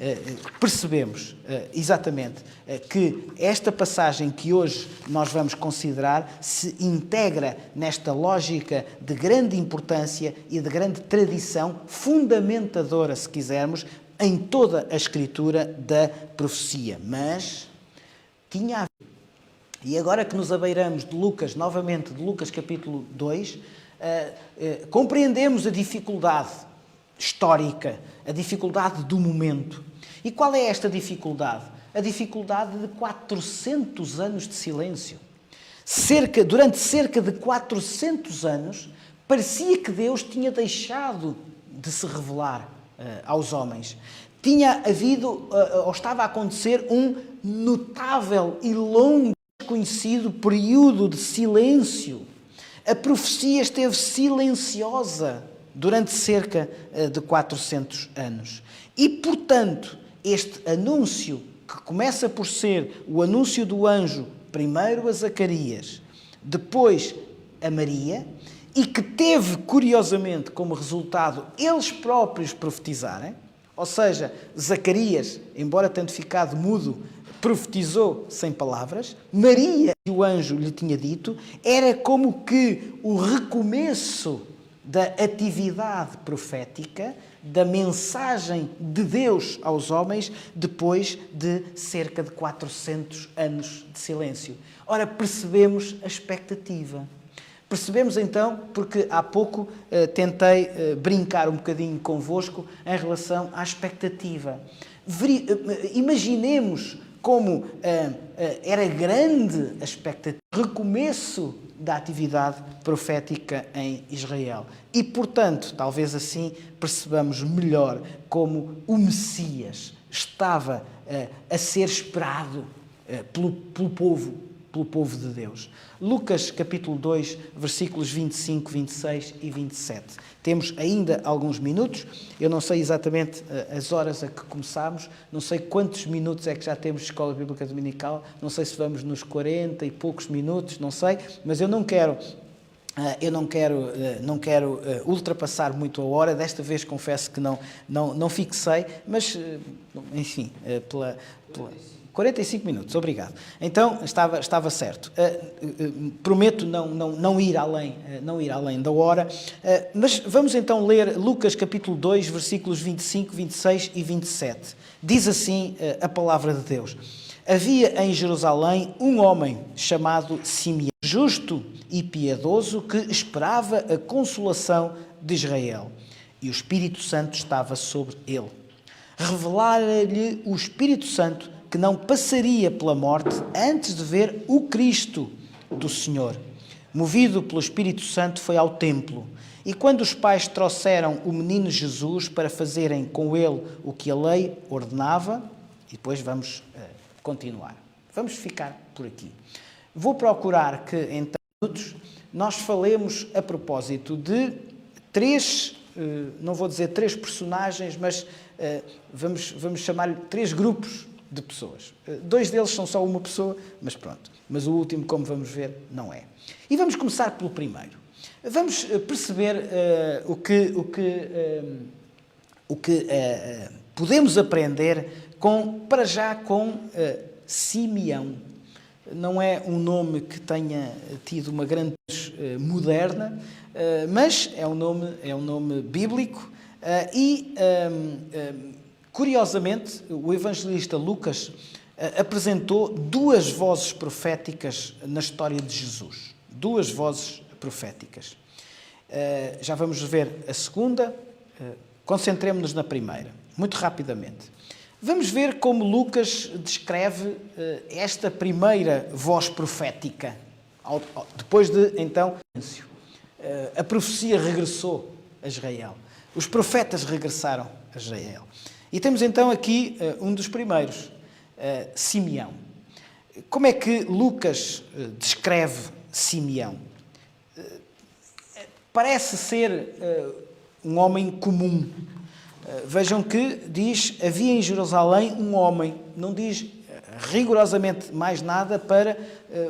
percebemos exatamente que esta passagem que hoje nós vamos considerar se integra nesta lógica de grande importância e de grande tradição fundamentadora, se quisermos, em toda a Escritura da profecia. Mas tinha a ver. E agora que nos abeiramos de Lucas, novamente de Lucas capítulo 2, compreendemos a dificuldade histórica, a dificuldade do momento. E qual é esta dificuldade? A dificuldade de 400 anos de silêncio. Durante cerca de 400 anos, parecia que Deus tinha deixado de se revelar aos homens. Tinha havido, ou estava a acontecer, um notável e longo conhecido período de silêncio. A profecia esteve silenciosa durante cerca de 400 anos. E, portanto, este anúncio, que começa por ser o anúncio do anjo, primeiro a Zacarias, depois a Maria, e que teve, curiosamente, como resultado eles próprios profetizarem, ou seja, Zacarias, embora tendo ficado mudo, profetizou sem palavras. Maria, que o anjo lhe tinha dito, era como que o recomeço da atividade profética, da mensagem de Deus aos homens, depois de cerca de 400 anos de silêncio. Ora, percebemos a expectativa. Percebemos então, porque há pouco tentei brincar um bocadinho convosco em relação à expectativa. Imaginemos como era grande a expectativa, recomeço da atividade profética em Israel. E, portanto, talvez assim percebamos melhor como o Messias estava a ser esperado pelo povo de Deus. Lucas capítulo 2, versículos 25, 26 e 27. Temos ainda alguns minutos, eu não sei exatamente as horas a que começámos, não sei quantos minutos é que já temos de Escola Bíblica Dominical, não sei se vamos nos 40 e poucos minutos, não sei, mas eu não quero ultrapassar muito a hora. Desta vez confesso que não fixei, mas, enfim, pela 45 minutos, obrigado. Então, estava certo. Prometo não ir além da hora. Mas vamos então ler Lucas capítulo 2, versículos 25, 26 e 27. Diz assim a palavra de Deus. Havia em Jerusalém um homem chamado Simeão, justo e piedoso, que esperava a consolação de Israel. E o Espírito Santo estava sobre ele. Revelara-lhe o Espírito Santo que não passaria pela morte antes de ver o Cristo do Senhor. Movido pelo Espírito Santo, foi ao templo. E quando os pais trouxeram o menino Jesus para fazerem com ele o que a lei ordenava, e depois vamos continuar. Vamos ficar por aqui. Vou procurar que, em 3 minutos, nós falemos a propósito de 3, não vou dizer 3 personagens, mas vamos chamar-lhe 3 grupos de pessoas. 2 deles são só uma pessoa, mas pronto. Mas o último, como vamos ver, não é. E vamos começar pelo primeiro. Vamos perceber o que podemos aprender para já com Simeão. Não é um nome que tenha tido uma grande moderna, mas é um nome bíblico e curiosamente, o evangelista Lucas apresentou 2 vozes proféticas na história de Jesus. 2 vozes proféticas. Já vamos ver a segunda. Concentremos-nos na primeira, muito rapidamente. Vamos ver como Lucas descreve esta primeira voz profética. Depois de, então, a profecia regressou a Israel. Os profetas regressaram a Israel. E temos então aqui um dos primeiros, Simeão. Como é que Lucas descreve Simeão? Parece ser um homem comum. Vejam que diz, havia em Jerusalém um homem. Não diz rigorosamente mais nada para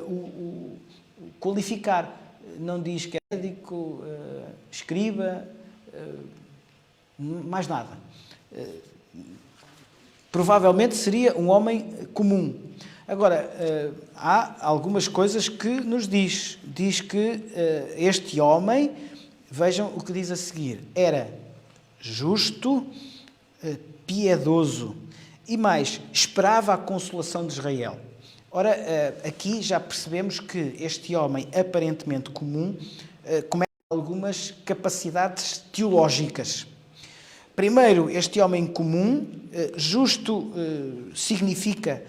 o qualificar. Não diz que é médico, escriba, mais nada. Provavelmente seria um homem comum. Agora, há algumas coisas que nos diz. Diz que este homem, vejam o que diz a seguir, era justo, piedoso e mais, esperava a consolação de Israel. Ora, aqui já percebemos que este homem aparentemente comum começa algumas capacidades teológicas. Primeiro, este homem comum, justo, significa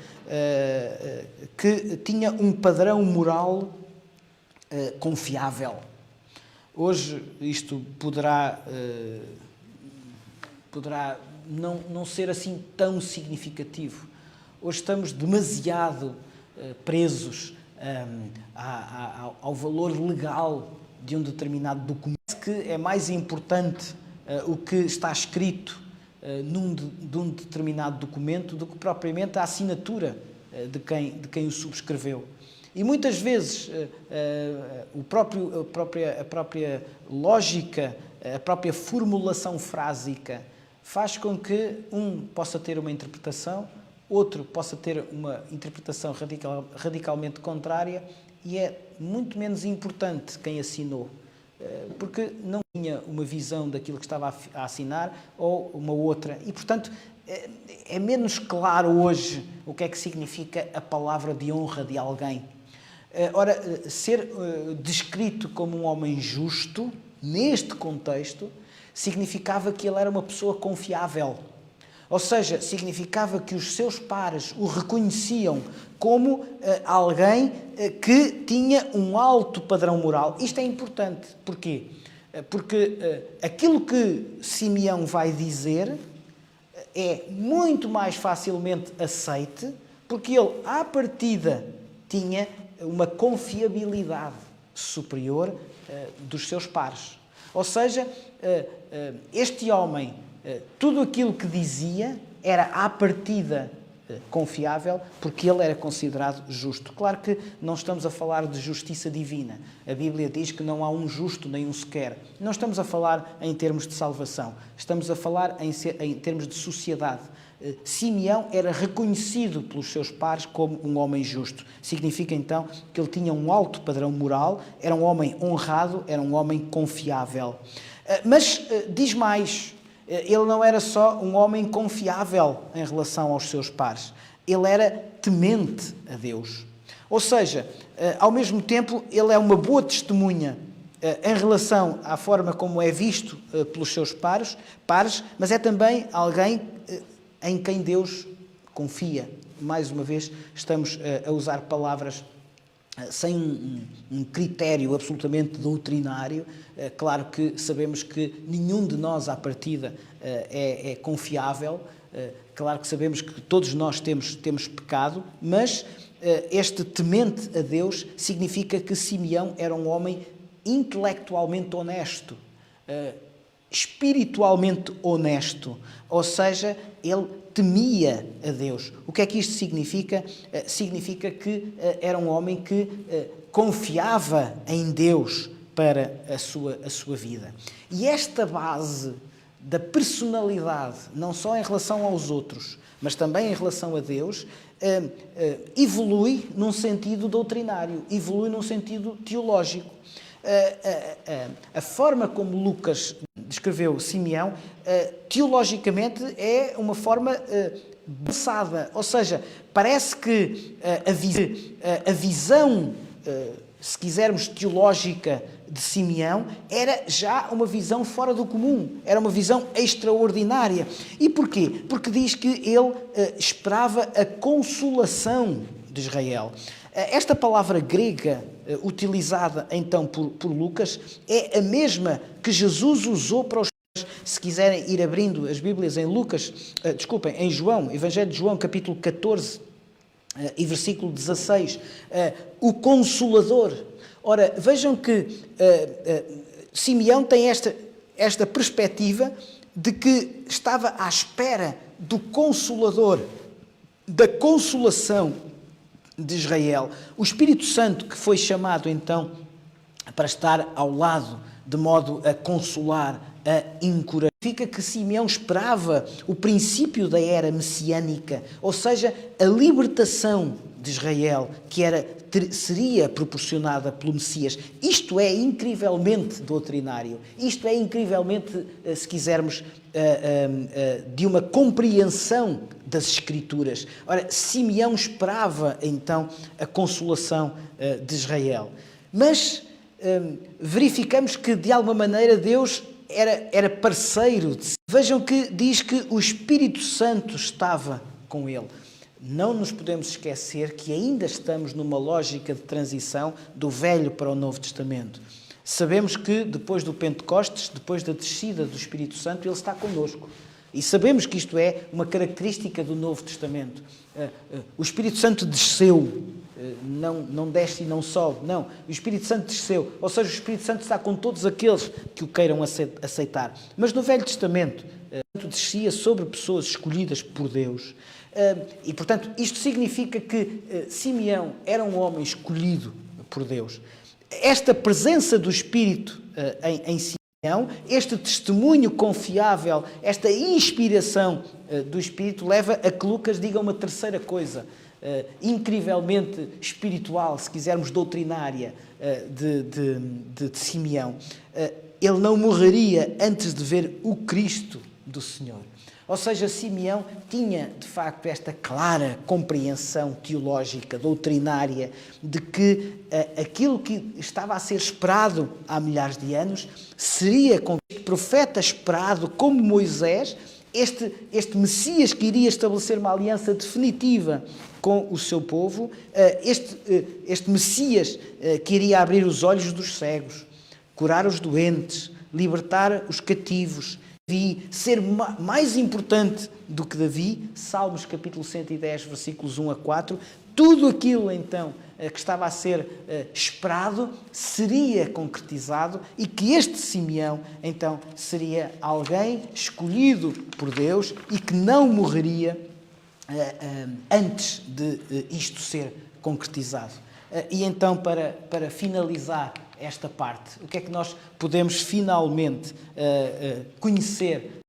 que tinha um padrão moral confiável. Hoje isto poderá não ser assim tão significativo. Hoje estamos demasiado presos ao valor legal de um determinado documento, que é mais importante o que está escrito de um determinado documento do que propriamente a assinatura de quem o subscreveu. E muitas vezes a própria lógica, a própria formulação frásica faz com que um possa ter uma interpretação, outro possa ter uma interpretação radicalmente contrária, e é muito menos importante quem assinou, porque não tinha uma visão daquilo que estava a assinar ou uma outra. E, portanto, é menos claro hoje o que é que significa a palavra de honra de alguém. Ora, ser descrito como um homem justo, neste contexto, significava que ele era uma pessoa confiável. Ou seja, significava que os seus pares o reconheciam como alguém que tinha um alto padrão moral. Isto é importante. Porquê? Porque aquilo que Simeão vai dizer é muito mais facilmente aceite, porque ele, à partida, tinha uma confiabilidade superior dos seus pares. Ou seja, este homem, tudo aquilo que dizia era à partida confiável, porque ele era considerado justo. Claro que não estamos a falar de justiça divina. A Bíblia diz que não há um justo nem um sequer. Não estamos a falar em termos de salvação. Estamos a falar em termos de sociedade. Simeão era reconhecido pelos seus pares como um homem justo. Significa então que ele tinha um alto padrão moral, era um homem honrado, era um homem confiável. Mas diz mais. Ele não era só um homem confiável em relação aos seus pares. Ele era temente a Deus. Ou seja, ao mesmo tempo, ele é uma boa testemunha em relação à forma como é visto pelos seus pares, mas é também alguém em quem Deus confia. Mais uma vez, estamos a usar palavras sem um critério absolutamente doutrinário. Claro que sabemos que nenhum de nós, à partida, é confiável. Claro que sabemos que todos nós temos pecado, mas este temente a Deus significa que Simeão era um homem intelectualmente honesto, espiritualmente honesto, ou seja, ele temia a Deus. O que é que isto significa? Significa que era um homem que confiava em Deus para a sua vida. E esta base da personalidade, não só em relação aos outros, mas também em relação a Deus, evolui num sentido doutrinário, evolui num sentido teológico. A forma como Lucas descreveu Simeão, teologicamente, é uma forma pensada. Ou seja, parece que a visão, se quisermos, teológica de Simeão era já uma visão fora do comum, era uma visão extraordinária. E porquê? Porque diz que ele esperava a consolação de Israel. Esta palavra grega utilizada então por Lucas é a mesma que Jesus usou para os... Se quiserem ir abrindo as Bíblias em em João, Evangelho de João, capítulo 14 e versículo 16, o Consolador. Ora, vejam que Simeão tem esta perspectiva de que estava à espera do Consolador, da consolação de Israel. O Espírito Santo que foi chamado então para estar ao lado, de modo a consolar, a encorajar. Significa que Simeão esperava o princípio da era messiânica, ou seja, a libertação de Israel, que seria proporcionada pelo Messias. Isto é incrivelmente doutrinário. Isto é incrivelmente, se quisermos, de uma compreensão das Escrituras. Ora, Simeão esperava, então, a consolação de Israel. Mas verificamos que, de alguma maneira, Deus era parceiro. Vejam que diz que o Espírito Santo estava com ele. Não nos podemos esquecer que ainda estamos numa lógica de transição do Velho para o Novo Testamento. Sabemos que depois do Pentecostes, depois da descida do Espírito Santo, ele está connosco. E sabemos que isto é uma característica do Novo Testamento. O Espírito Santo desceu, não desce e não sobe, não. O Espírito Santo desceu, ou seja, o Espírito Santo está com todos aqueles que o queiram aceitar. Mas no Velho Testamento, Santo descia sobre pessoas escolhidas por Deus. E, portanto, isto significa que Simeão era um homem escolhido por Deus. Esta presença do Espírito em Simeão, este testemunho confiável, esta inspiração do Espírito leva a que Lucas diga uma terceira coisa, incrivelmente espiritual, se quisermos doutrinária, de Simeão. Ele não morreria antes de ver o Cristo do Senhor. Ou seja, Simeão tinha, de facto, esta clara compreensão teológica, doutrinária, de que aquilo que estava a ser esperado há milhares de anos seria com este profeta esperado como Moisés, este Messias que iria estabelecer uma aliança definitiva com o seu povo, este Messias que iria abrir os olhos dos cegos, curar os doentes, libertar os cativos, ser mais importante do que Davi, Salmos capítulo 110, versículos 1 a 4, tudo aquilo então que estava a ser esperado seria concretizado e que este Simeão então seria alguém escolhido por Deus e que não morreria antes de isto ser concretizado. E então, para finalizar esta parte, o que é que nós podemos finalmente conhecer?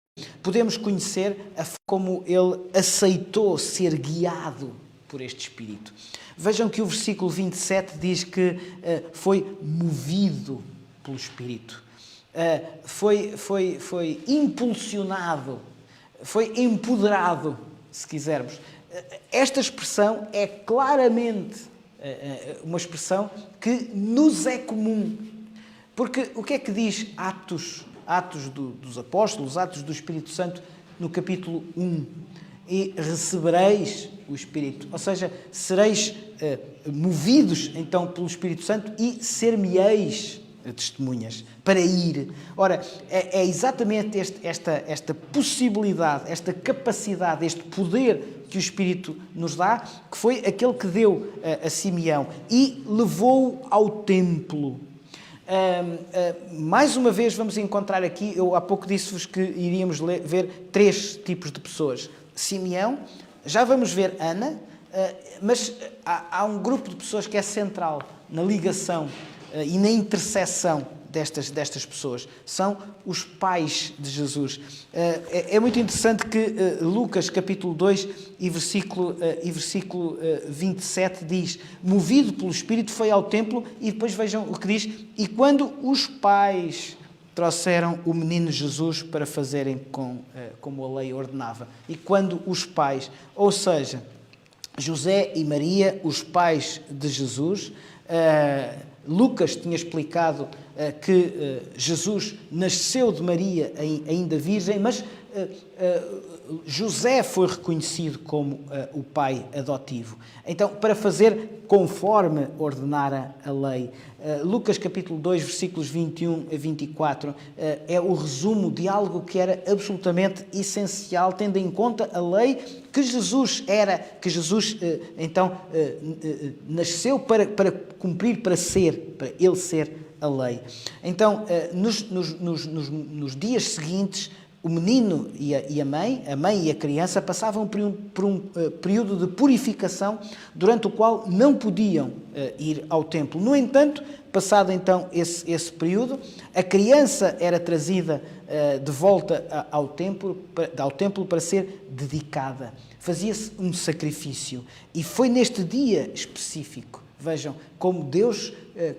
Podemos conhecer a forma como ele aceitou ser guiado por este Espírito. Vejam que o versículo 27 diz que foi movido pelo Espírito, foi impulsionado, foi empoderado, se quisermos. Esta expressão é claramente uma expressão que nos é comum. Porque o que é que diz Atos dos Apóstolos, Atos do Espírito Santo, no capítulo 1? E recebereis o Espírito. Ou seja, sereis movidos então pelo Espírito Santo e ser-me-eis testemunhas para ir. Ora, é exatamente esta possibilidade, esta capacidade, este poder que o Espírito nos dá, que foi aquele que deu a Simeão e levou-o ao templo. Mais uma vez vamos encontrar aqui, eu há pouco disse-vos que iríamos ver 3 tipos de pessoas. Simeão, já vamos ver Ana, mas há um grupo de pessoas que é central na ligação e na intercessão destas pessoas. São os pais de Jesus. É muito interessante que Lucas, capítulo 2 e versículo 27 diz: movido pelo Espírito foi ao templo, e depois vejam o que diz: e quando os pais trouxeram o menino Jesus para fazerem como a lei ordenava. E quando os pais, ou seja, José e Maria, os pais de Jesus, Lucas tinha explicado que Jesus nasceu de Maria ainda virgem, mas José foi reconhecido como o pai adotivo. Então, para fazer conforme ordenara a lei. Lucas capítulo 2, versículos 21 a 24, é o resumo de algo que era absolutamente essencial, tendo em conta a lei que Jesus nasceu para cumprir, para ele ser a lei. Então, nos dias seguintes, o menino e a mãe e a criança passavam por um período de purificação durante o qual não podiam ir ao templo. No entanto, passado então esse período, a criança era trazida de volta ao templo para ser dedicada. Fazia-se um sacrifício. E foi neste dia específico, vejam, como Deus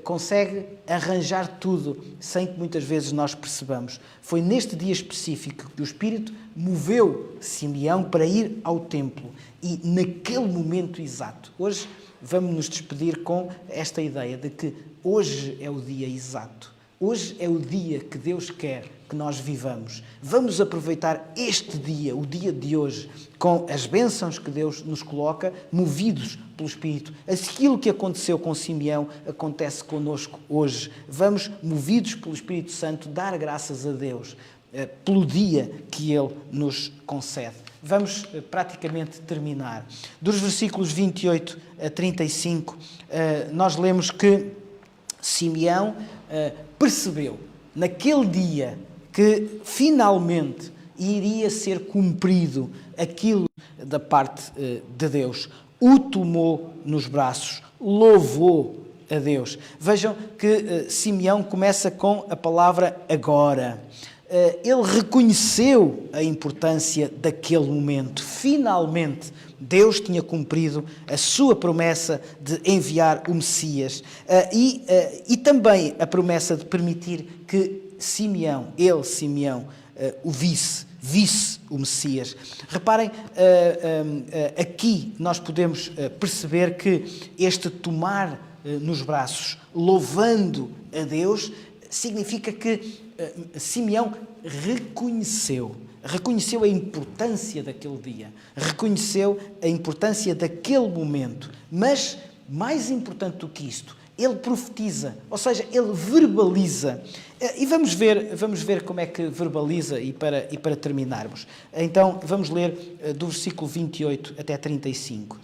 consegue arranjar tudo sem que muitas vezes nós percebamos. Foi neste dia específico que o Espírito moveu Simeão para ir ao templo e naquele momento exato. Hoje vamos nos despedir com esta ideia de que hoje é o dia exato. Hoje é o dia que Deus quer que nós vivamos. Vamos aproveitar este dia, o dia de hoje, com as bênçãos que Deus nos coloca, movidos pelo Espírito. Aquilo que aconteceu com Simeão acontece connosco hoje. Vamos, movidos pelo Espírito Santo, dar graças a Deus pelo dia que Ele nos concede. Vamos praticamente terminar. Dos versículos 28 a 35, nós lemos que Simeão percebeu, naquele dia, que finalmente e iria ser cumprido aquilo da parte de Deus. O tomou nos braços, louvou a Deus. Vejam que Simeão começa com a palavra agora. Ele reconheceu a importância daquele momento. Finalmente, Deus tinha cumprido a sua promessa de enviar o Messias e também a promessa de permitir que Simeão, o visse o Messias. Reparem, aqui nós podemos perceber que este tomar nos braços, louvando a Deus, significa que Simeão reconheceu a importância daquele dia, reconheceu a importância daquele momento, mas, mais importante do que isto, ele profetiza, ou seja, ele verbaliza. E vamos ver como é que verbaliza e para terminarmos. Então, vamos ler do versículo 28 até 35.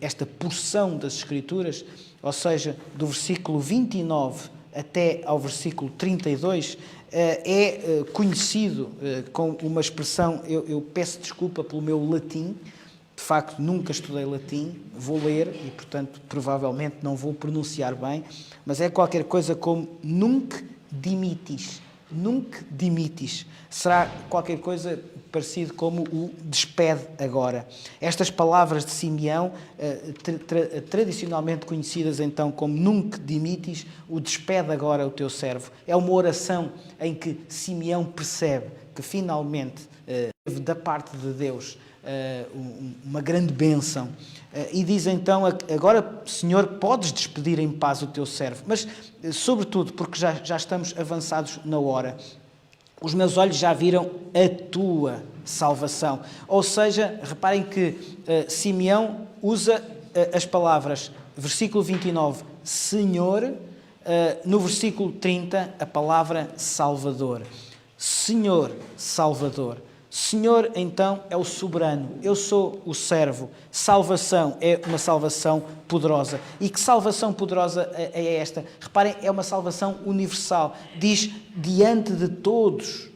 Esta porção das Escrituras, ou seja, do versículo 29 até ao versículo 32, é conhecido com uma expressão, eu peço desculpa pelo meu latim, de facto nunca estudei latim, vou ler e, portanto, provavelmente não vou pronunciar bem, mas é qualquer coisa como nunc dimittis. Nunc dimittis. Será qualquer coisa parecido como o despede agora. Estas palavras de Simeão, tradicionalmente conhecidas então como nunc dimittis, o despede agora o teu servo. É uma oração em que Simeão percebe que finalmente teve da parte de Deus uma grande bênção. E diz então, agora, Senhor, podes despedir em paz o teu servo. Mas, sobretudo, porque já estamos avançados na hora, os meus olhos já viram a tua salvação. Ou seja, reparem que Simeão usa as palavras, versículo 29, Senhor, no versículo 30, a palavra Salvador. Senhor, Salvador. Senhor, então, é o soberano, eu sou o servo. Salvação é uma salvação poderosa. E que salvação poderosa é esta? Reparem, é uma salvação universal. Diz, diante de todos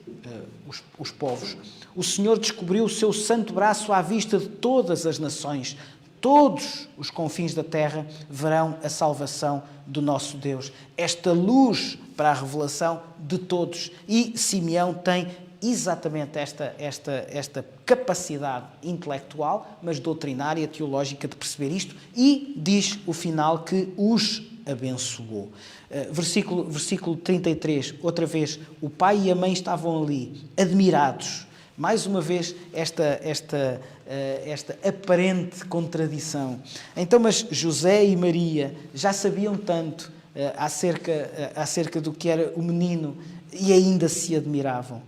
os povos. O Senhor descobriu o seu santo braço à vista de todas as nações. Todos os confins da terra verão a salvação do nosso Deus. Esta luz para a revelação de todos. E Simeão tem exatamente esta capacidade intelectual, mas doutrinária, teológica, de perceber isto, e diz o final que os abençoou. Versículo 33, outra vez, o pai e a mãe estavam ali, admirados. Mais uma vez, esta aparente contradição. Então, mas José e Maria já sabiam tanto acerca do que era o menino e ainda se admiravam.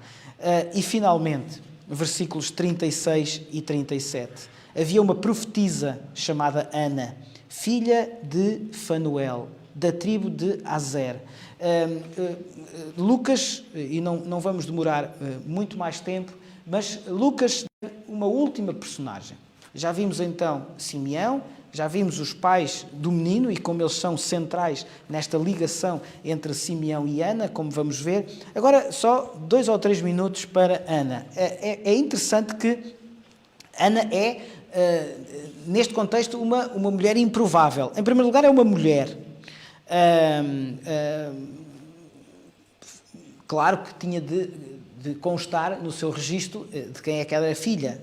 E, finalmente, versículos 36 e 37. Havia uma profetisa chamada Ana, filha de Fanuel, da tribo de Aser. Lucas, e não vamos demorar muito mais tempo, mas Lucas tem uma última personagem. Já vimos então Simeão, já vimos os pais do menino e como eles são centrais nesta ligação entre Simeão e Ana, como vamos ver. Agora, só 2 ou 3 minutos para Ana. É interessante que Ana é, neste contexto, uma mulher improvável. Em primeiro lugar, é uma mulher. Claro que tinha de constar no seu registro de quem é que era a filha.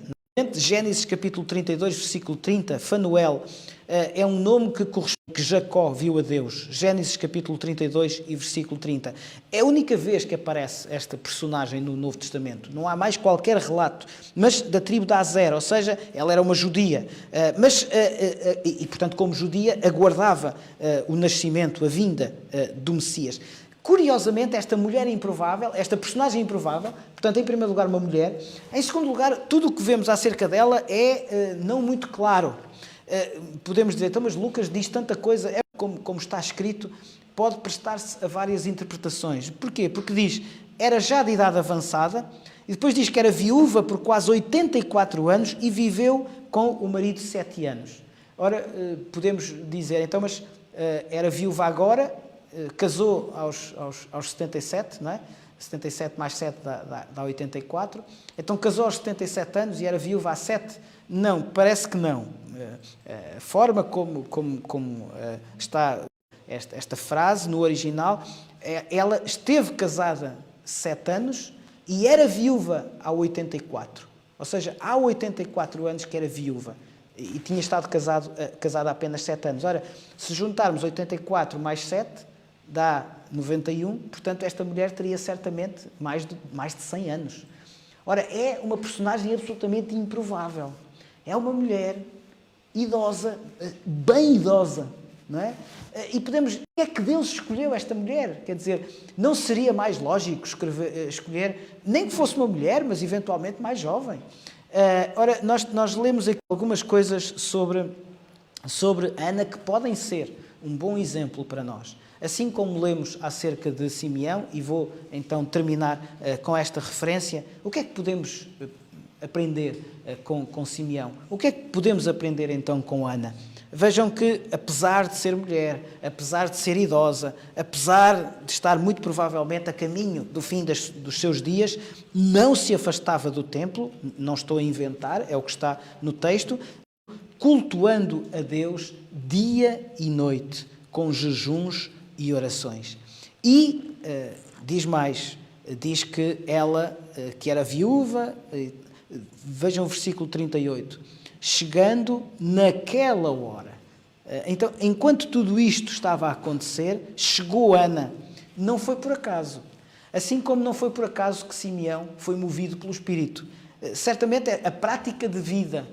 Gênesis capítulo 32, versículo 30, Fanuel é um nome que corresponde que Jacó viu a Deus. Gênesis capítulo 32 e versículo 30. É a única vez que aparece esta personagem no Novo Testamento. Não há mais qualquer relato, mas da tribo de Aser, ou seja, ela era uma judia, e portanto como judia aguardava o nascimento, a vinda do Messias. Curiosamente, esta mulher improvável, esta personagem improvável, portanto, em primeiro lugar, uma mulher. Em segundo lugar, tudo o que vemos acerca dela é não muito claro. Podemos dizer, então, mas Lucas diz tanta coisa, como está escrito, pode prestar-se a várias interpretações. Porquê? Porque diz, era já de idade avançada, e depois diz que era viúva por quase 84 anos e viveu com o marido 7 anos. Ora, podemos dizer, então, mas era viúva agora, casou aos 77, não é? 77 mais 7 dá 84. Então casou aos 77 anos e era viúva há 7? Não, parece que não. A forma como está esta frase no original, ela esteve casada 7 anos e era viúva há 84. Ou seja, há 84 anos que era viúva e tinha estado casada há apenas 7 anos. Ora, se juntarmos 84 mais 7, dá 91, portanto, esta mulher teria certamente mais de 100 anos. Ora, é uma personagem absolutamente improvável. É uma mulher idosa, bem idosa, não é? E podemos... é que Deus escolheu esta mulher? Quer dizer, não seria mais lógico escolher, nem que fosse uma mulher, mas eventualmente mais jovem? Ora, nós lemos aqui algumas coisas sobre Ana que podem ser um bom exemplo para nós. Assim como lemos acerca de Simeão, e vou então terminar com esta referência, o que é que podemos aprender com Simeão? O que é que podemos aprender então com Ana? Vejam que, apesar de ser mulher, apesar de ser idosa, apesar de estar muito provavelmente a caminho do fim dos seus dias, não se afastava do templo, não estou a inventar, é o que está no texto, cultuando a Deus dia e noite, com jejuns e orações. E diz mais, diz que ela, que era viúva, vejam o versículo 38, chegando naquela hora. Então, enquanto tudo isto estava a acontecer, chegou Ana. Não foi por acaso. Assim como não foi por acaso que Simeão foi movido pelo Espírito. Certamente a prática de vida,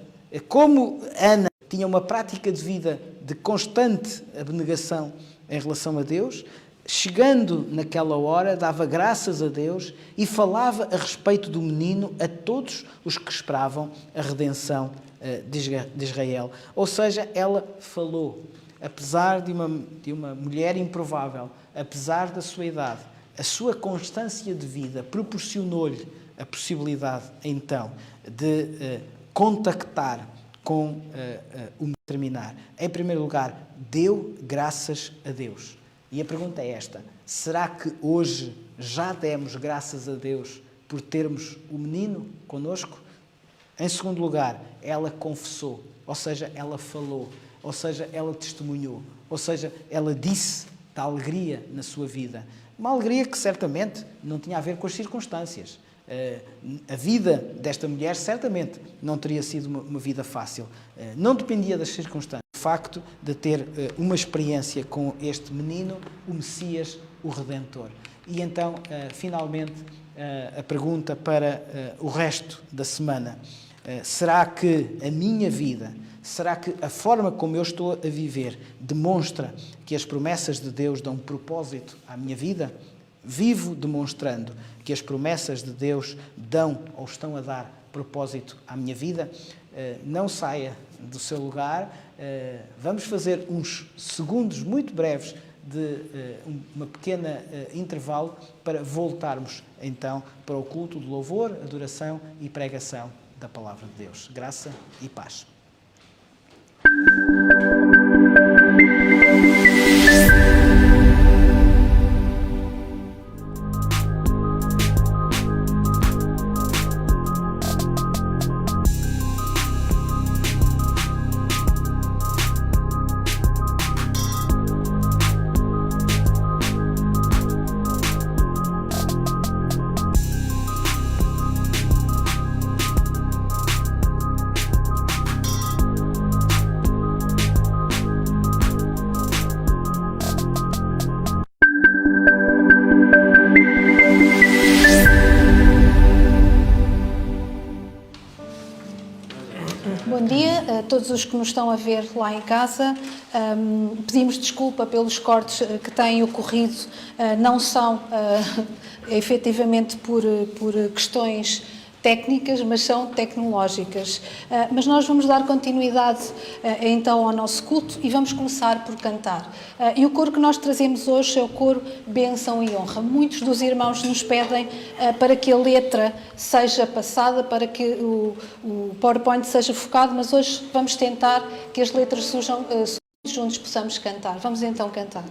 como Ana tinha uma prática de vida de constante abnegação em relação a Deus, chegando naquela hora, dava graças a Deus e falava a respeito do menino a todos os que esperavam a redenção de Israel. Ou seja, ela falou, apesar de uma mulher improvável, apesar da sua idade, a sua constância de vida proporcionou-lhe a possibilidade, então, de contactar com o terminar. Em primeiro lugar, deu graças a Deus. E a pergunta é esta: será que hoje já demos graças a Deus por termos o menino connosco? Em segundo lugar, ela confessou, ou seja, ela falou, ou seja, ela testemunhou, ou seja, ela disse da alegria na sua vida. Uma alegria que certamente não tinha a ver com as circunstâncias. A vida desta mulher certamente não teria sido uma vida fácil. Não dependia das circunstâncias. O facto de ter uma experiência com este menino, o Messias, o Redentor. E então, finalmente, a pergunta para o resto da semana. Será que a minha vida, será que a forma como eu estou a viver demonstra que as promessas de Deus dão propósito à minha vida? Vivo demonstrando que as promessas de Deus dão ou estão a dar propósito à minha vida? Não saia do seu lugar. Vamos fazer uns segundos muito breves de uma pequena intervalo para voltarmos então para o culto de louvor, adoração e pregação da Palavra de Deus. Graça e paz. Bom dia a todos os que nos estão a ver lá em casa. Pedimos desculpa pelos cortes que têm ocorrido. Não são efetivamente por questões técnicas, mas são tecnológicas. Mas nós vamos dar continuidade então ao nosso culto e vamos começar por cantar. E o coro que nós trazemos hoje é o coro Bênção e Honra. Muitos dos irmãos nos pedem para que a letra seja passada, para que o PowerPoint seja focado, mas hoje vamos tentar que as letras surjam juntos, possamos cantar. Vamos então cantar.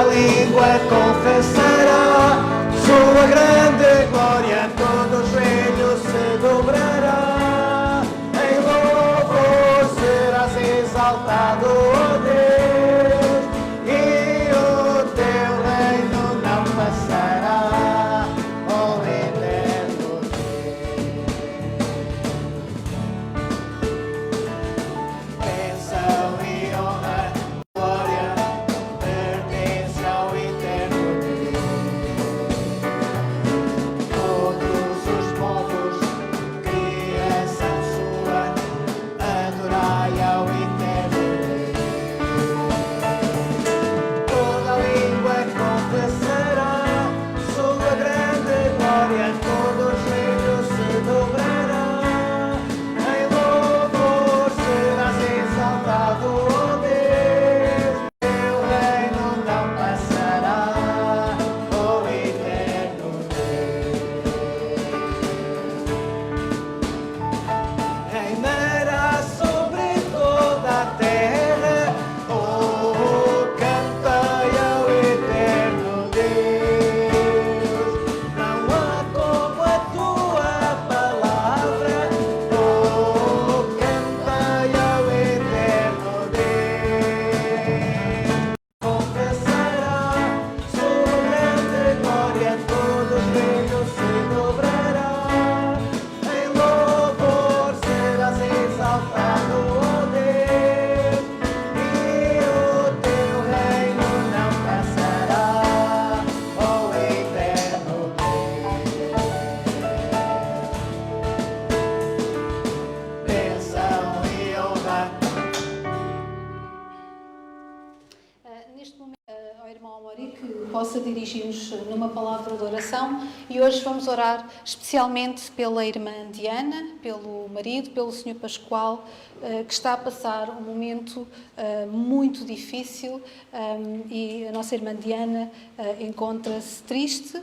Toda língua confessará sua grande glória, todo joelho se dobrará. Em louvor serás exaltado, ó Deus, e o teu reino não passará, ó eterno Deus. Bênção e honra, glória, pertence ao eterno Deus. Todos os povos, criação sua, adorai ao eterno Deus. Toda língua confessará sua grande glória, todo joelho se dobrará. Em louvor serás exaltado, ó Deus, teu reino não passará, ó eterno Deus. Reinará sobre toda a terra, oh, cantai ao eterno Deus. Não há como a tua palavra, oh, cantai ao eterno Deus. Confessará sua grande glória, todo joelho se dobrará. Em louvor serás exaltado, ó Deus, e o teu reino não passará, ó eterno Deus. Bênção e honra. Neste momento, ao irmão Amaury, que possa dirigir-nos numa palavra de oração, e hoje vamos orar especialmente pela irmã Diana, pelo marido, pelo Senhor Pascoal, que está a passar um momento muito difícil, e a nossa irmã Diana encontra-se triste,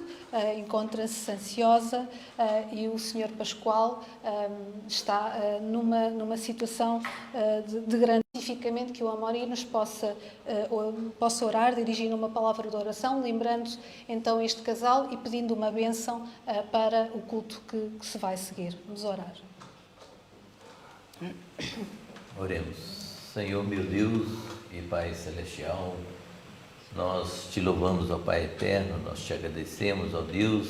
encontra-se ansiosa, e o Senhor Pascoal está numa situação de grande. Especificamente que o Amaury nos possa orar, dirigir uma palavra de oração, lembrando então este casal e pedindo uma bênção para o culto que se vai seguir. Vamos orar. Oremos. Senhor, meu Deus e Pai Celestial, nós te louvamos, ó Pai Eterno, nós te agradecemos, ó Deus,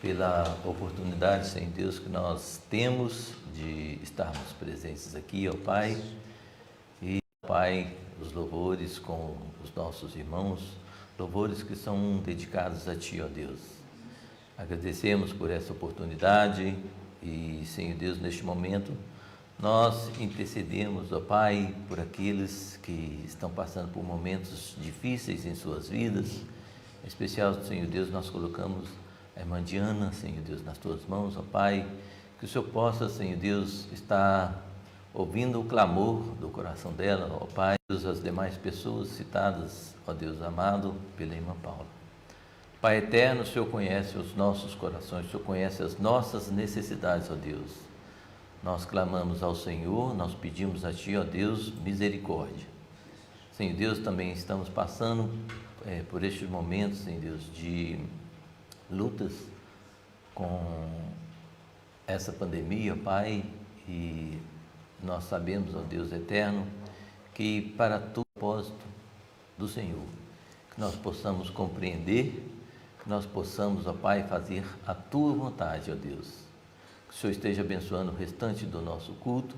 pela oportunidade, Senhor Deus, que nós temos de estarmos presentes aqui, ó Pai. E, Pai, os louvores com os nossos irmãos, louvores que são dedicados a Ti, ó Deus. Agradecemos por essa oportunidade e, Senhor Deus, neste momento, nós intercedemos, ó Pai, por aqueles que estão passando por momentos difíceis em suas vidas. Em especial, Senhor Deus, nós colocamos a irmã Diana, Senhor Deus, nas Tuas mãos, ó Pai, que o Senhor possa, Senhor Deus, estar ouvindo o clamor do coração dela, ó Pai, e as demais pessoas citadas, ó Deus amado, pela irmã Paula. Pai eterno, o Senhor conhece os nossos corações, o Senhor conhece as nossas necessidades, ó Deus. Nós clamamos ao Senhor, nós pedimos a Ti, ó Deus, misericórdia. Senhor Deus, também estamos passando por estes momentos, Senhor Deus, de lutas com essa pandemia, Pai, e nós sabemos, ó Deus eterno, que para todo propósito do Senhor, que nós possamos compreender, que nós possamos, ó Pai, fazer a Tua vontade, ó Deus. Que o Senhor esteja abençoando o restante do nosso culto,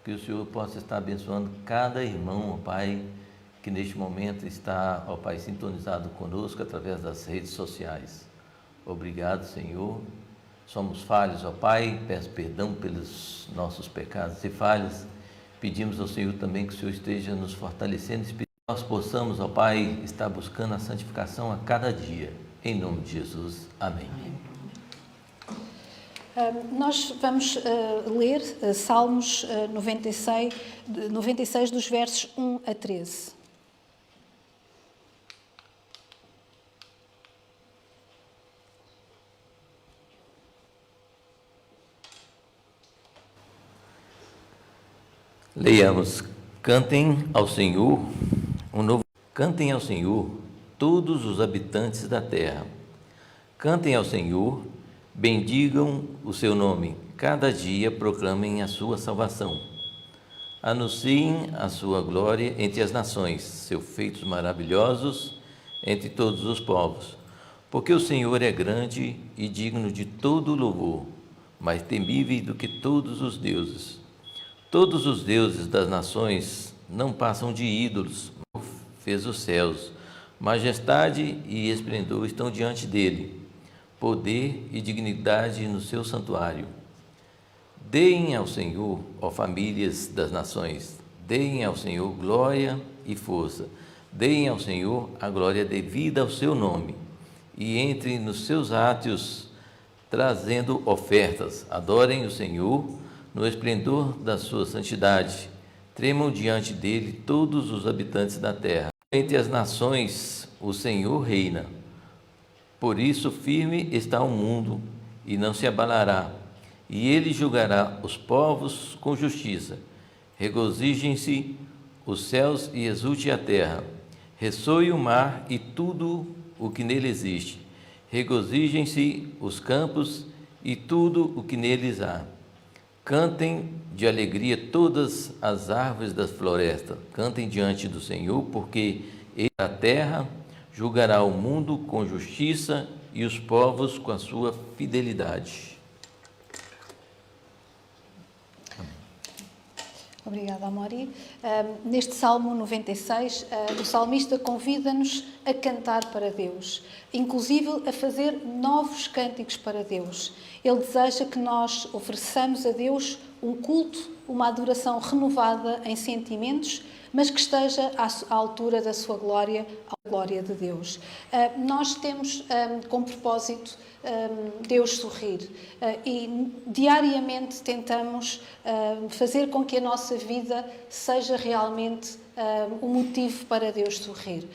que o Senhor possa estar abençoando cada irmão, ó Pai, que neste momento está, ó Pai, sintonizado conosco através das redes sociais. Obrigado, Senhor. Somos falhos, ó Pai, peço perdão pelos nossos pecados e falhas. Pedimos ao Senhor também que o Senhor esteja nos fortalecendo, que nós possamos, ó Pai, estar buscando a santificação a cada dia. Em nome de Jesus. Amém. Nós vamos ler Salmos 96, dos versos 1 a 13. Leiamos. Cantem ao Senhor um novo todos os habitantes da terra. Cantem ao Senhor, bendigam o seu nome, cada dia proclamem a sua salvação. Anunciem a sua glória entre as nações, seus feitos maravilhosos entre todos os povos. Porque o Senhor é grande e digno de todo louvor, mais temível do que todos os deuses. Todos os deuses das nações não passam de ídolos, fez os céus. Majestade e esplendor estão diante dele, poder e dignidade no seu santuário. Deem ao Senhor, ó famílias das nações, deem ao Senhor glória e força, deem ao Senhor a glória devida ao seu nome, e entrem nos seus átrios trazendo ofertas, adorem o Senhor no esplendor da sua santidade, tremam diante dele todos os habitantes da terra. Entre as nações o Senhor reina, por isso firme está o mundo e não se abalará, e ele julgará os povos com justiça. Regozijem-se os céus e exulte a terra, ressoe o mar e tudo o que nele existe. Regozijem-se os campos e tudo o que neles há. Cantem de alegria todas as árvores das florestas. Cantem diante do Senhor, porque ele, a terra, julgará o mundo com justiça e os povos com a sua fidelidade. Obrigada, Amori. Neste Salmo 96, o salmista convida-nos a cantar para Deus, inclusive a fazer novos cânticos para Deus. Ele deseja que nós ofereçamos a Deus um culto, uma adoração renovada em sentimentos, mas que esteja à altura da sua glória, à glória de Deus. Nós temos como propósito Deus sorrir e diariamente tentamos fazer com que a nossa vida seja realmente um motivo para Deus sorrir.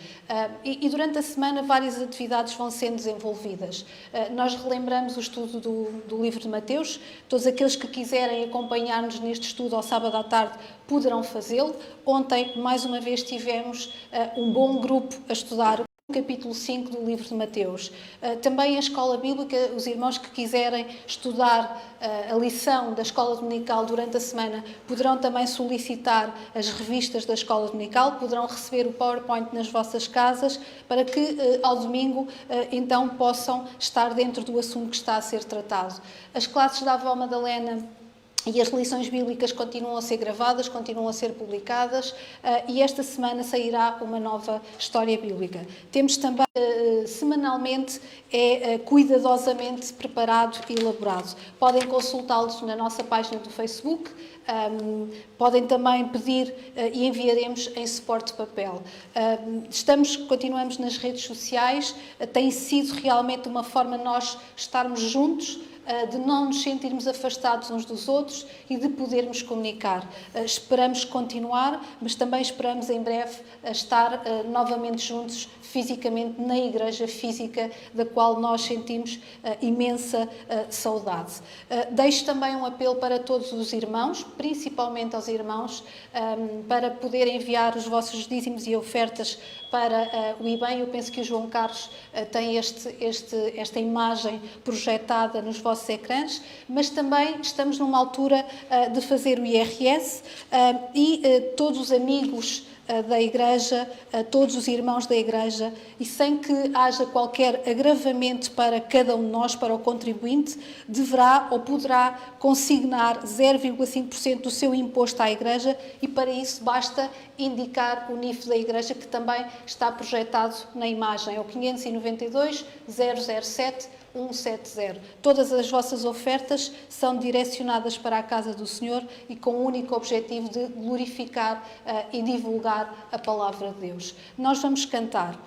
E durante a semana várias atividades vão sendo desenvolvidas. Nós relembramos o estudo do livro de Mateus. Todos aqueles que quiserem acompanhar-nos neste estudo ao sábado à tarde poderão fazê-lo. Ontem, mais uma vez, tivemos um bom grupo a estudar o capítulo 5 do livro de Mateus. Também a Escola Bíblica, os irmãos que quiserem estudar a lição da Escola Dominical durante a semana, poderão também solicitar as revistas da Escola Dominical, poderão receber o PowerPoint nas vossas casas, para que ao domingo então possam estar dentro do assunto que está a ser tratado. As classes da Avó Madalena e as lições bíblicas continuam a ser gravadas, continuam a ser publicadas e esta semana sairá uma nova história bíblica. Temos também, semanalmente, cuidadosamente preparado e elaborado. Podem consultá-los na nossa página do Facebook, podem também pedir e enviaremos em suporte de papel. Continuamos nas redes sociais, tem sido realmente uma forma de nós estarmos juntos, de não nos sentirmos afastados uns dos outros e de podermos comunicar. Esperamos continuar, mas também esperamos em breve estar novamente juntos fisicamente na igreja física, da qual nós sentimos imensa saudade. Deixo também um apelo para todos os irmãos, principalmente aos irmãos, para poderem enviar os vossos dízimos e ofertas para o IBEM. Eu penso que o João Carlos tem esta imagem projetada nos vossos ecrãs, mas também estamos numa altura de fazer o IRS e todos os amigos da Igreja, todos os irmãos da Igreja, e sem que haja qualquer agravamento para cada um de nós, para o contribuinte, deverá ou poderá consignar 0,5% do seu imposto à Igreja, e para isso basta indicar o NIF da Igreja, que também está projetado na imagem. É o 592 007 170. Todas as vossas ofertas são direcionadas para a casa do Senhor e com o único objetivo de glorificar e divulgar a palavra de Deus. Nós vamos cantar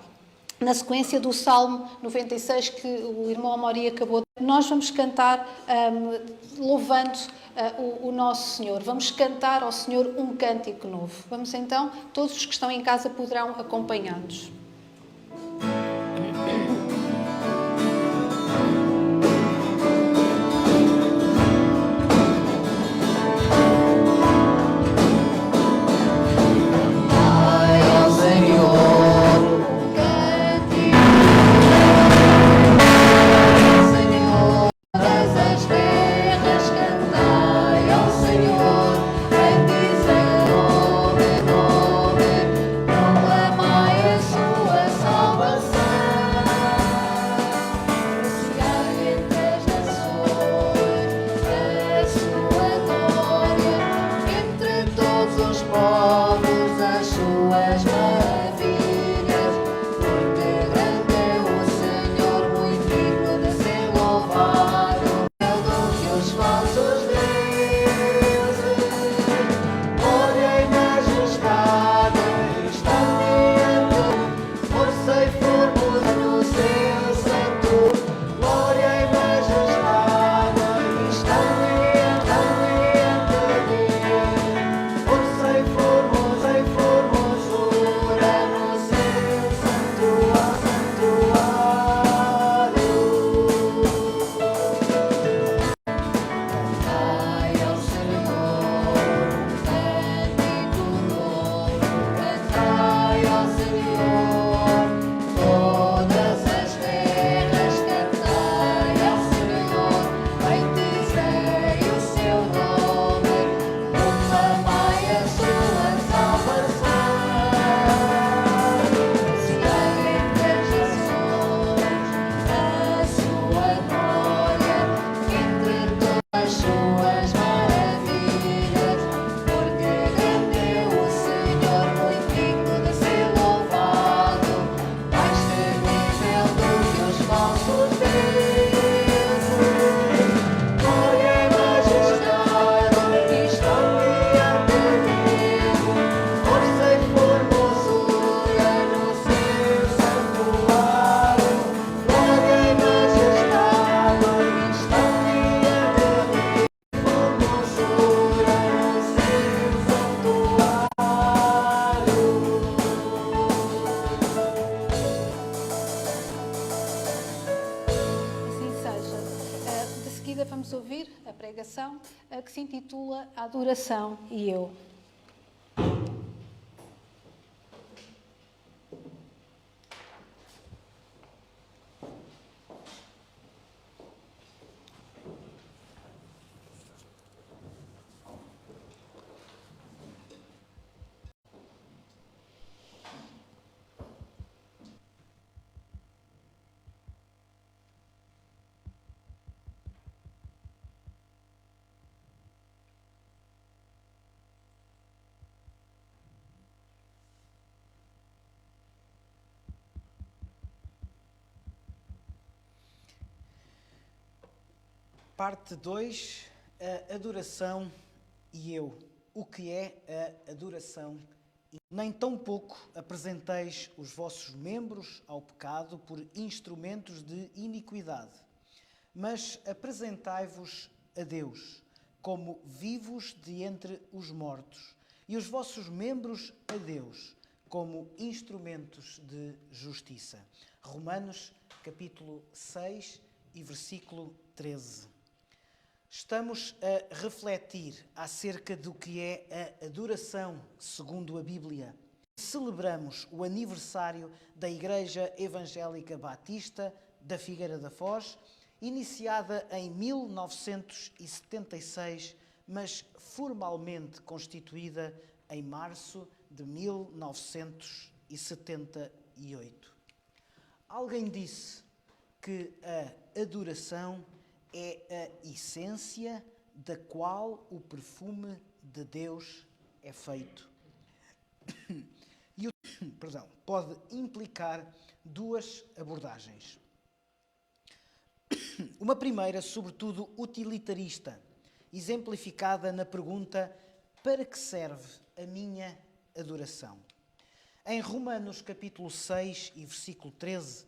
na sequência do Salmo 96 que o irmão Amori acabou de... Nós vamos cantar louvando o nosso Senhor. Vamos cantar ao Senhor um cântico novo. Vamos então, todos os que estão em casa poderão acompanhar-nos. Ai ao Senhor, suas maravilhas, porque grande é o Senhor, muito digno de ser louvado, pelo que os falsos deuses, glória e majestade estão diante, força e formos no seu santo, glória e majestade estão diante dele, força e formosura no seu santuário. Cantai ao Senhor um cântico novo, cantai ao Senhor todas as terras, cantai ao Senhor, bendizei o seu nome, proclamai a sua salvação. Anunciai entre as nações a sua glória, entre todas as suas maravilhas, porque grande é o Senhor, muito digno de ser louvado, mais temível do que os falsos deuses. Glória e majestade estão diante dele, força e formosura no seu santuário. Glória e majestade estão diante dele, formosura no seu santuário. Assim seja. De seguida vamos ouvir a pregação que se intitula Adoração e Eu. Parte 2, a adoração e eu. O que é a adoração? Nem tão pouco apresenteis os vossos membros ao pecado por instrumentos de iniquidade, mas apresentai-vos a Deus como vivos de entre os mortos, e os vossos membros a Deus como instrumentos de justiça. Romanos, capítulo 6 e versículo 13. Estamos a refletir acerca do que é a adoração segundo a Bíblia. Celebramos o aniversário da Igreja Evangélica Batista da Figueira da Foz, iniciada em 1976, mas formalmente constituída em março de 1978. Alguém disse que a adoração é a essência da qual o perfume de Deus é feito. E pode implicar duas abordagens. Uma primeira, sobretudo utilitarista, exemplificada na pergunta: para que serve a minha adoração? Em Romanos capítulo 6 e versículo 13,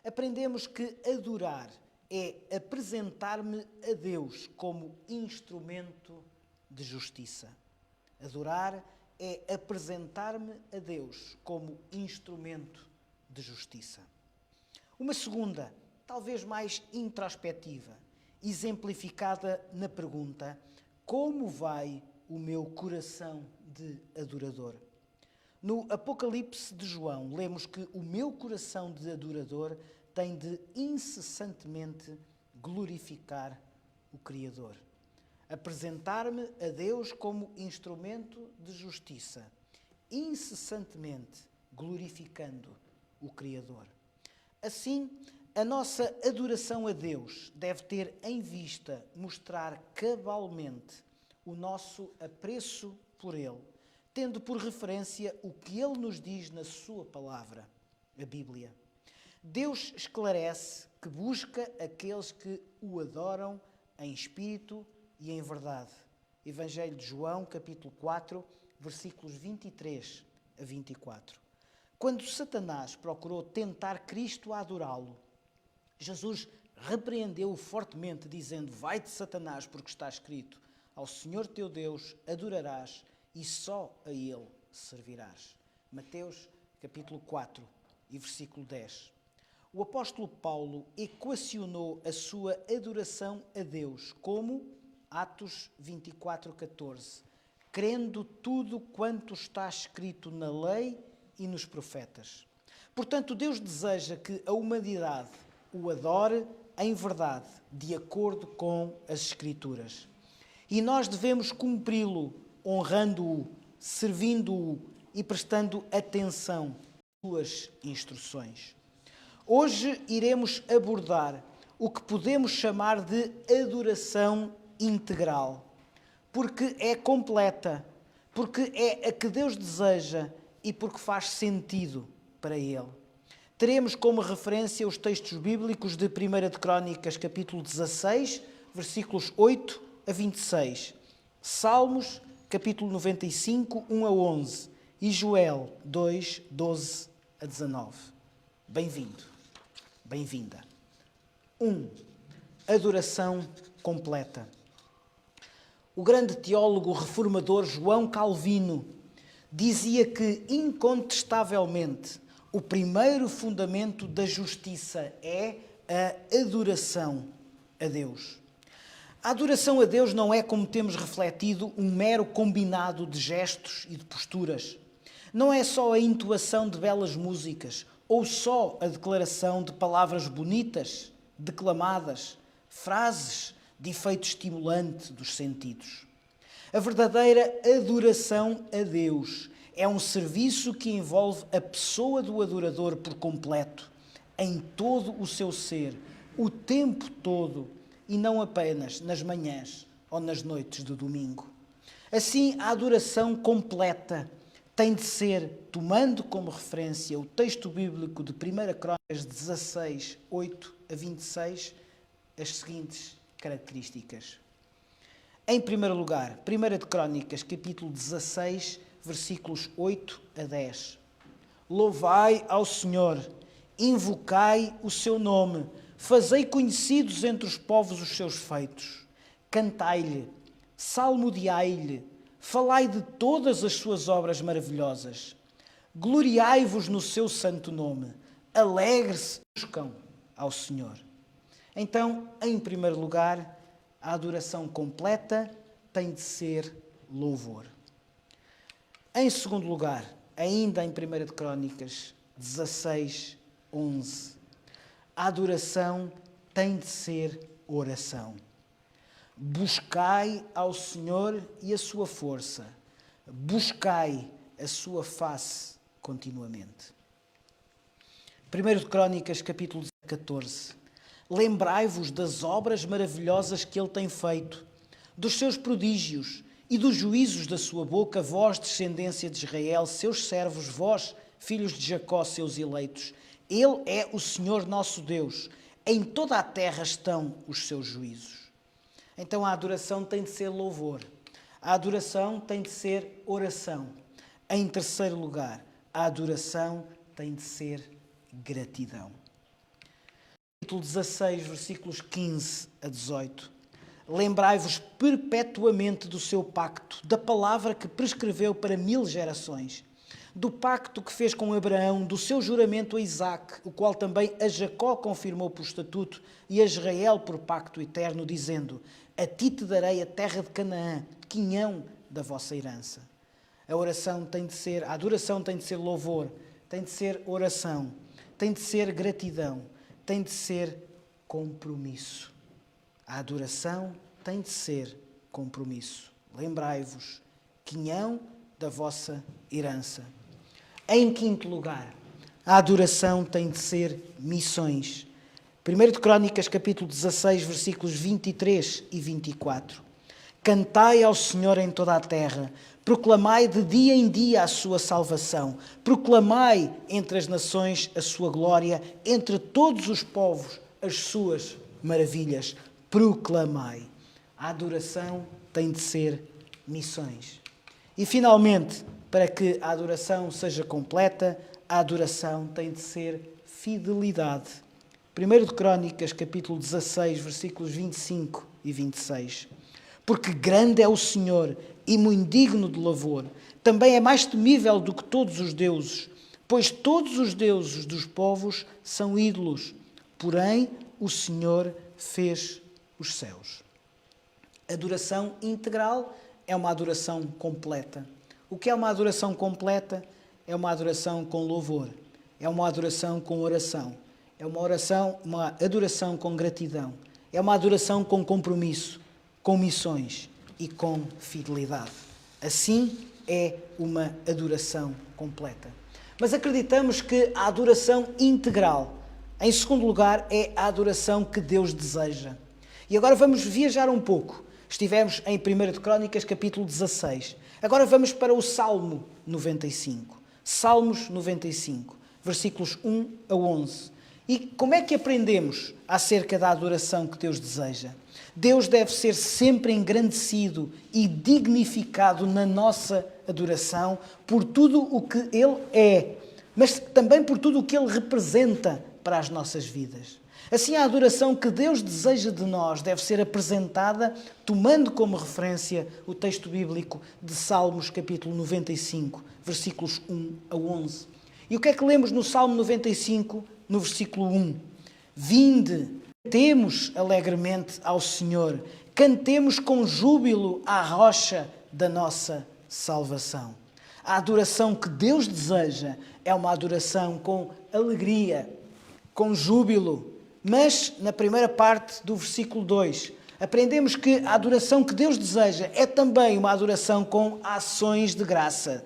aprendemos que adorar é apresentar-me a Deus como instrumento de justiça. Adorar é apresentar-me a Deus como instrumento de justiça. Uma segunda, talvez mais introspectiva, exemplificada na pergunta: como vai o meu coração de adorador? No Apocalipse de João, lemos que o meu coração de adorador tem de incessantemente glorificar o Criador. Apresentar-me a Deus como instrumento de justiça, incessantemente glorificando o Criador. Assim, a nossa adoração a Deus deve ter em vista mostrar cabalmente o nosso apreço por Ele, tendo por referência o que ele nos diz na sua palavra, a Bíblia. Deus esclarece que busca aqueles que o adoram em espírito e em verdade. Evangelho de João, capítulo 4, versículos 23 a 24. Quando Satanás procurou tentar Cristo a adorá-lo, Jesus repreendeu-o fortemente, dizendo: vai-te, Satanás, porque está escrito: ao Senhor teu Deus adorarás e só a Ele servirás. Mateus, capítulo 4 e versículo 10. O apóstolo Paulo equacionou a sua adoração a Deus como Atos 24:14, crendo tudo quanto está escrito na lei e nos profetas. Portanto, Deus deseja que a humanidade o adore em verdade, de acordo com as Escrituras. E nós devemos cumpri-lo, honrando-o, servindo-o e prestando atenção às suas instruções. Hoje iremos abordar o que podemos chamar de adoração integral, porque é completa, porque é a que Deus deseja e porque faz sentido para Ele. Teremos como referência os textos bíblicos de 1 de Crónicas, capítulo 16, versículos 8 a 26, Salmos, capítulo 95, 1 a 11 e Joel 2, 12 a 19. Bem-vindo. Bem-vinda. 1. Adoração completa. O grande teólogo reformador João Calvino dizia que, incontestavelmente, o primeiro fundamento da justiça é a adoração a Deus. A adoração a Deus não é, como temos refletido, um mero combinado de gestos e de posturas. Não é só a entoação de belas músicas ou só a declaração de palavras bonitas, declamadas, frases de efeito estimulante dos sentidos. A verdadeira adoração a Deus é um serviço que envolve a pessoa do adorador por completo, em todo o seu ser, o tempo todo, e não apenas nas manhãs ou nas noites de domingo. Assim, a adoração completa tem de ser, tomando como referência o texto bíblico de 1 Crônicas 16, 8 a 26, as seguintes características. Em primeiro lugar, 1 de Crônicas, capítulo 16, versículos 8 a 10. Louvai ao Senhor, invocai o seu nome, fazei conhecidos entre os povos os seus feitos. Cantai-lhe, salmodiai-lhe, falai de todas as suas obras maravilhosas. Gloriai-vos no seu santo nome. Alegre-se, buscam ao Senhor. Então, em primeiro lugar, a adoração completa tem de ser louvor. Em segundo lugar, ainda em 1 de Crônicas 16, 11, a adoração tem de ser oração. Buscai ao Senhor e a sua força. Buscai a sua face continuamente. 1 de Crônicas, capítulo 14. Lembrai-vos das obras maravilhosas que ele tem feito, dos seus prodígios e dos juízos da sua boca, vós, descendência de Israel, seus servos, vós, filhos de Jacó, seus eleitos. Ele é o Senhor nosso Deus. Em toda a terra estão os seus juízos. Então a adoração tem de ser louvor. A adoração tem de ser oração. Em terceiro lugar, a adoração tem de ser gratidão. Capítulo 16, versículos 15 a 18. Lembrai-vos perpetuamente do seu pacto, da palavra que prescreveu para 1000 gerações, do pacto que fez com Abraão, do seu juramento a Isaque, o qual também a Jacó confirmou por estatuto e a Israel por pacto eterno, dizendo: a ti te darei a terra de Canaã, quinhão da vossa herança. A oração tem de ser, a adoração tem de ser louvor, tem de ser oração, tem de ser gratidão, tem de ser compromisso. A adoração tem de ser compromisso. Lembrai-vos, quinhão da vossa herança. Em quinto lugar, a adoração tem de ser missões. 1 de Crônicas, capítulo 16, versículos 23 e 24. Cantai ao Senhor em toda a terra. Proclamai de dia em dia a sua salvação. Proclamai entre as nações a sua glória, entre todos os povos as suas maravilhas. Proclamai. A adoração tem de ser missões. E finalmente, para que a adoração seja completa, a adoração tem de ser fidelidade. 1 de Crónicas, capítulo 16, versículos 25 e 26. Porque grande é o Senhor e muito digno de louvor. Também é mais temível do que todos os deuses, pois todos os deuses dos povos são ídolos. Porém, o Senhor fez os céus. Adoração integral é uma adoração completa. O que é uma adoração completa? É uma adoração com louvor. É uma adoração com oração. É uma adoração com gratidão. É uma adoração com compromisso, com missões e com fidelidade. Assim é uma adoração completa. Mas acreditamos que a adoração integral, em segundo lugar, é a adoração que Deus deseja. E agora vamos viajar um pouco. Estivemos em 1 de Crónicas, capítulo 16. Agora vamos para o Salmo 95. Salmos 95, versículos 1 a 11. E como é que aprendemos acerca da adoração que Deus deseja? Deus deve ser sempre engrandecido e dignificado na nossa adoração por tudo o que Ele é, mas também por tudo o que Ele representa para as nossas vidas. Assim, a adoração que Deus deseja de nós deve ser apresentada tomando como referência o texto bíblico de Salmos, capítulo 95, versículos 1 a 11. E o que é que lemos no Salmo 95, no versículo 1? Vinde, cantemos alegremente ao Senhor, cantemos com júbilo à rocha da nossa salvação. A adoração que Deus deseja é uma adoração com alegria, com júbilo. Mas, na primeira parte do versículo 2, aprendemos que a adoração que Deus deseja é também uma adoração com ações de graça.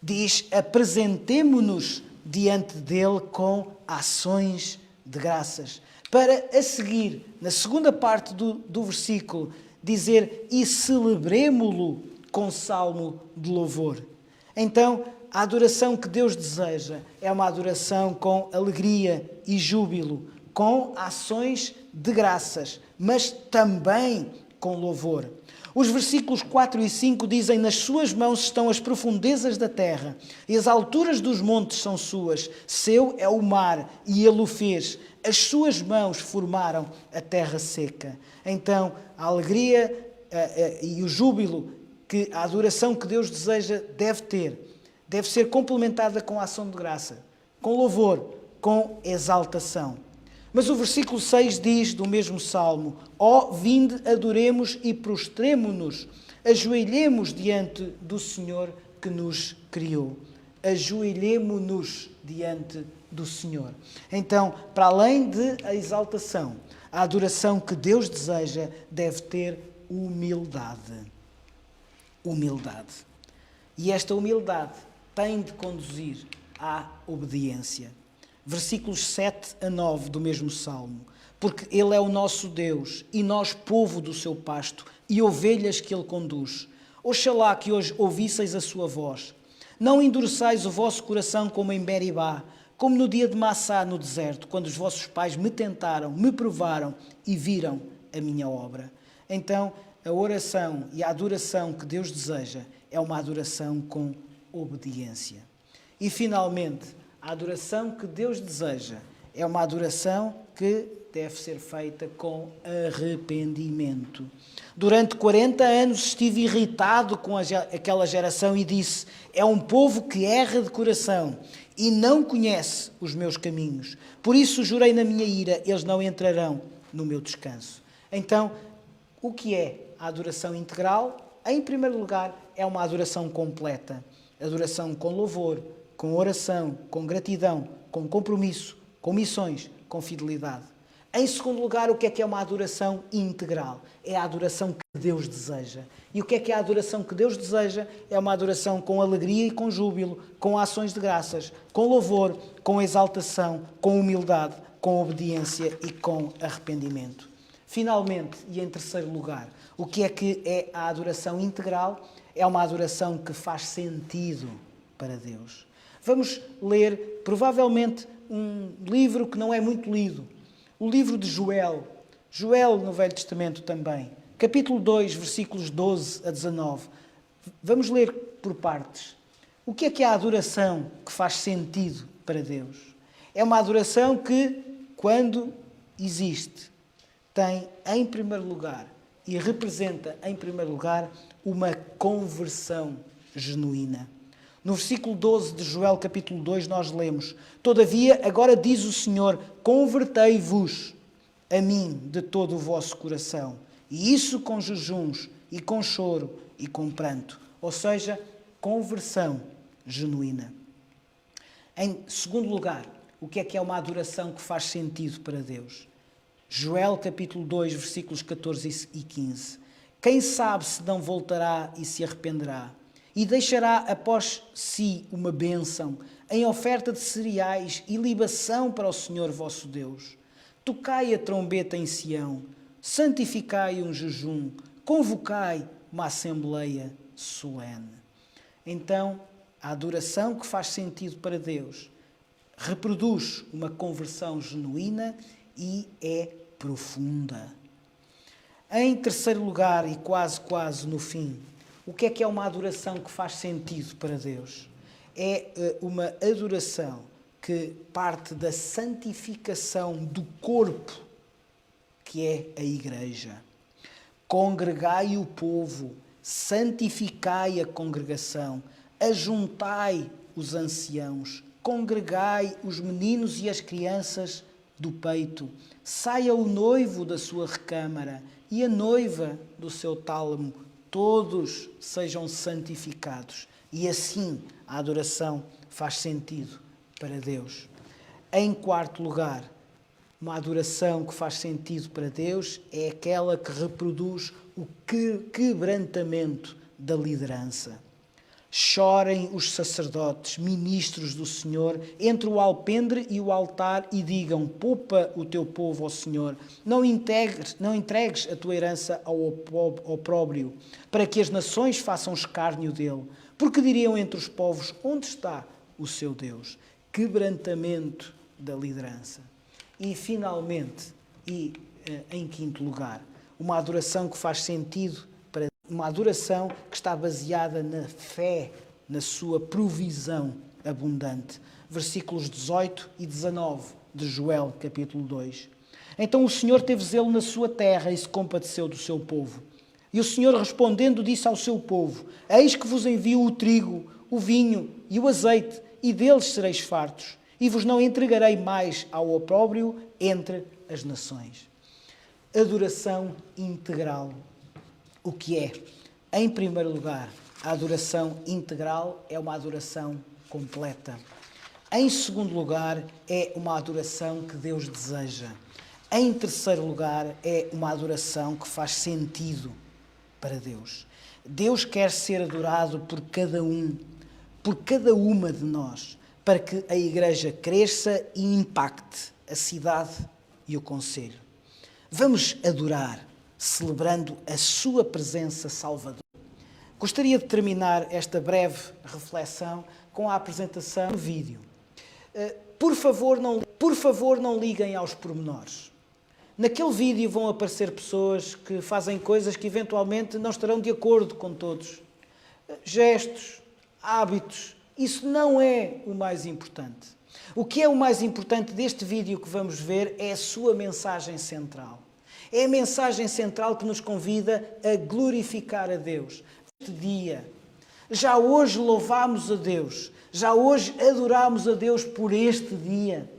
Diz, apresentemo-nos diante dele com ações de graças. Para a seguir, na segunda parte do versículo, dizer, e celebremo-lo com salmo de louvor. Então, a adoração que Deus deseja é uma adoração com alegria e júbilo, com ações de graças, mas também com louvor. Os versículos 4 e 5 dizem, nas suas mãos estão as profundezas da terra, e as alturas dos montes são suas, seu é o mar, e ele o fez. As suas mãos formaram a terra seca. Então, a alegria e o júbilo, que a adoração que Deus deseja deve ser complementada com a ação de graça, com louvor, com exaltação. Mas o versículo 6 diz do mesmo salmo, ó, vinde, adoremos e prostremo-nos, ajoelhemos diante do Senhor que nos criou. Ajoelhemo-nos diante do Senhor. Então, para além de a exaltação, a adoração que Deus deseja deve ter humildade. Humildade. E esta humildade tem de conduzir à obediência. Versículos 7 a 9 do mesmo salmo. Porque Ele é o nosso Deus, e nós povo do seu pasto, e ovelhas que Ele conduz. Oxalá que hoje ouvisseis a sua voz. Não endureçais o vosso coração como em Meribá, como no dia de Massá no deserto, quando os vossos pais me tentaram, me provaram e viram a minha obra. Então, a oração e a adoração que Deus deseja é uma adoração com obediência. E, finalmente, a adoração que Deus deseja é uma adoração que deve ser feita com arrependimento. Durante 40 anos estive irritado com aquela geração e disse, é um povo que erra de coração e não conhece os meus caminhos. Por isso jurei na minha ira, eles não entrarão no meu descanso. Então, o que é a adoração integral? Em primeiro lugar, é uma adoração completa. Adoração com louvor, com oração, com gratidão, com compromisso, com missões, com fidelidade. Em segundo lugar, o que é uma adoração integral? É a adoração que Deus deseja. E o que é a adoração que Deus deseja? É uma adoração com alegria e com júbilo, com ações de graças, com louvor, com exaltação, com humildade, com obediência e com arrependimento. Finalmente, e em terceiro lugar, o que é a adoração integral? É uma adoração que faz sentido para Deus. Vamos ler, provavelmente, um livro que não é muito lido. O livro de Joel. Joel no Velho Testamento também. Capítulo 2, versículos 12 a 19. Vamos ler por partes. O que é a adoração que faz sentido para Deus? É uma adoração que, quando existe, tem em primeiro lugar e representa em primeiro lugar uma conversão genuína. No versículo 12 de Joel, capítulo 2, nós lemos: Todavia, agora diz o Senhor, convertei-vos a mim de todo o vosso coração, e isso com jejuns, e com choro, e com pranto. Ou seja, conversão genuína. Em segundo lugar, o que é uma adoração que faz sentido para Deus? Joel, capítulo 2, versículos 14 e 15. Quem sabe se não voltará e se arrependerá, e deixará após si uma bênção, em oferta de cereais e libação para o Senhor vosso Deus. Tocai a trombeta em Sião, santificai um jejum, convocai uma assembleia solene. Então, a adoração que faz sentido para Deus reproduz uma conversão genuína e é profunda. Em terceiro lugar, e quase no fim, o que é uma adoração que faz sentido para Deus? É uma adoração que parte da santificação do corpo, que é a Igreja. Congregai o povo, santificai a congregação, ajuntai os anciãos, congregai os meninos e as crianças do peito, saia o noivo da sua recâmara e a noiva do seu tálamo, todos sejam santificados. E assim a adoração faz sentido para Deus. Em quarto lugar, uma adoração que faz sentido para Deus é aquela que reproduz o quebrantamento da liderança. Chorem os sacerdotes, ministros do Senhor, entre o alpendre e o altar e digam: poupa o teu povo ao Senhor, não entregues a tua herança ao opróbrio, para que as nações façam escárnio dele. Porque diriam entre os povos: onde está o seu Deus? Quebrantamento da liderança. E finalmente, em quinto lugar, uma adoração que faz sentido para uma adoração que está baseada na fé, na sua provisão abundante. Versículos 18 e 19 de Joel, capítulo 2. Então o Senhor teve zelo na sua terra e se compadeceu do seu povo. E o Senhor respondendo disse ao seu povo: eis que vos envio o trigo, o vinho e o azeite, e deles sereis fartos, e vos não entregarei mais ao opróbrio entre as nações. Adoração integral. O que é? Em primeiro lugar, a adoração integral é uma adoração completa. Em segundo lugar, é uma adoração que Deus deseja. Em terceiro lugar, é uma adoração que faz sentido para Deus. Deus quer ser adorado por cada uma de nós, para que a Igreja cresça e impacte a cidade e o concelho. Vamos adorar, celebrando a sua presença salvadora. Gostaria de terminar esta breve reflexão com a apresentação do vídeo. Por favor, não liguem aos pormenores. Naquele vídeo vão aparecer pessoas que fazem coisas que eventualmente não estarão de acordo com todos. Gestos, hábitos, isso não é o mais importante. O que é o mais importante deste vídeo que vamos ver é a sua mensagem central. É a mensagem central que nos convida a glorificar a Deus. Este dia, já hoje louvamos a Deus, já hoje adoramos a Deus por este dia,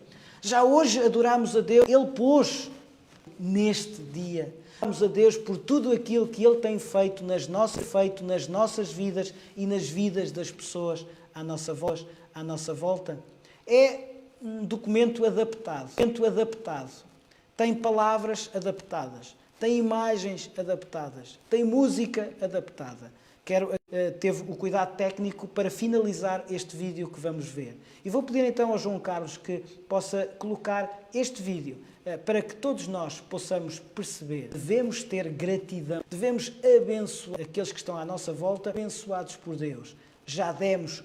já hoje adoramos a Deus, Ele pôs neste dia. Adoramos a Deus por tudo aquilo que Ele tem feito nas nossas vidas e nas vidas das pessoas à nossa volta. É um documento adaptado. Tem palavras adaptadas, tem imagens adaptadas, tem música adaptada. teve o cuidado técnico para finalizar este vídeo que vamos ver. E vou pedir então ao João Carlos que possa colocar este vídeo para que todos nós possamos perceber. Devemos ter gratidão, devemos abençoar aqueles que estão à nossa volta, abençoados por Deus. Já demos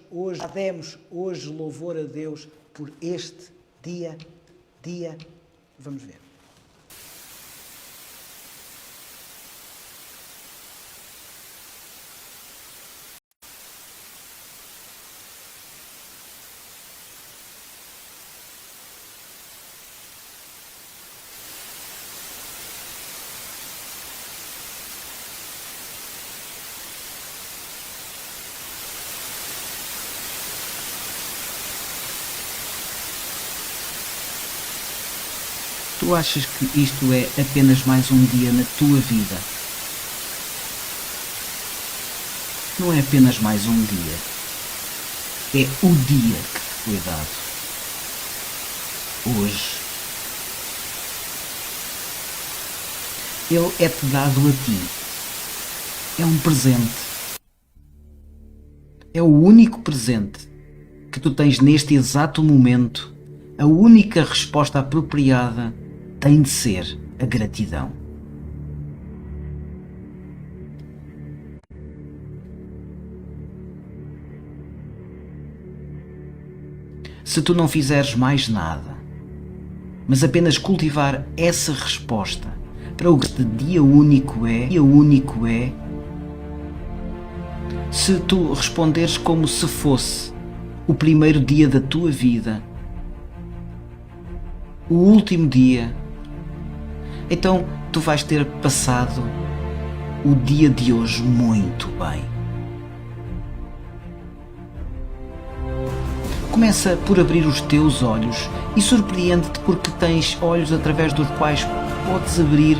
hoje louvor a Deus por este dia. Vamos ver. Tu achas que isto é apenas mais um dia na tua vida? Não é apenas mais um dia. É o dia que te foi dado. Hoje. Ele é-te dado a ti. É um presente. É o único presente que tu tens neste exato momento. A única resposta apropriada tem de ser a gratidão. Se tu não fizeres mais nada, mas apenas cultivar essa resposta para o que este dia único é, se tu responderes como se fosse o primeiro dia da tua vida, o último dia, então tu vais ter passado o dia de hoje muito bem. Começa por abrir os teus olhos e surpreende-te porque tens olhos através dos quais podes abrir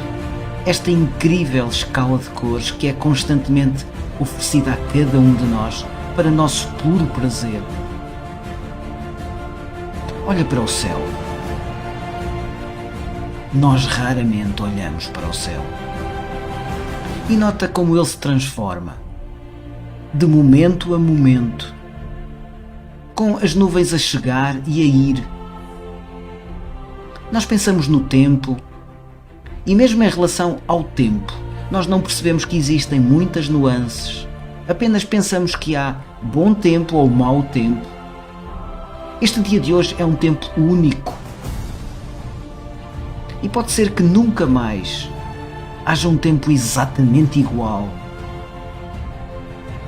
esta incrível escala de cores que é constantemente oferecida a cada um de nós para nosso puro prazer. Olha para o céu. Nós raramente olhamos para o céu. E nota como ele se transforma, de momento a momento, com as nuvens a chegar e a ir. Nós pensamos no tempo, e mesmo em relação ao tempo, nós não percebemos que existem muitas nuances. Apenas pensamos que há bom tempo ou mau tempo. Este dia de hoje é um tempo único. E pode ser que nunca mais haja um tempo exatamente igual.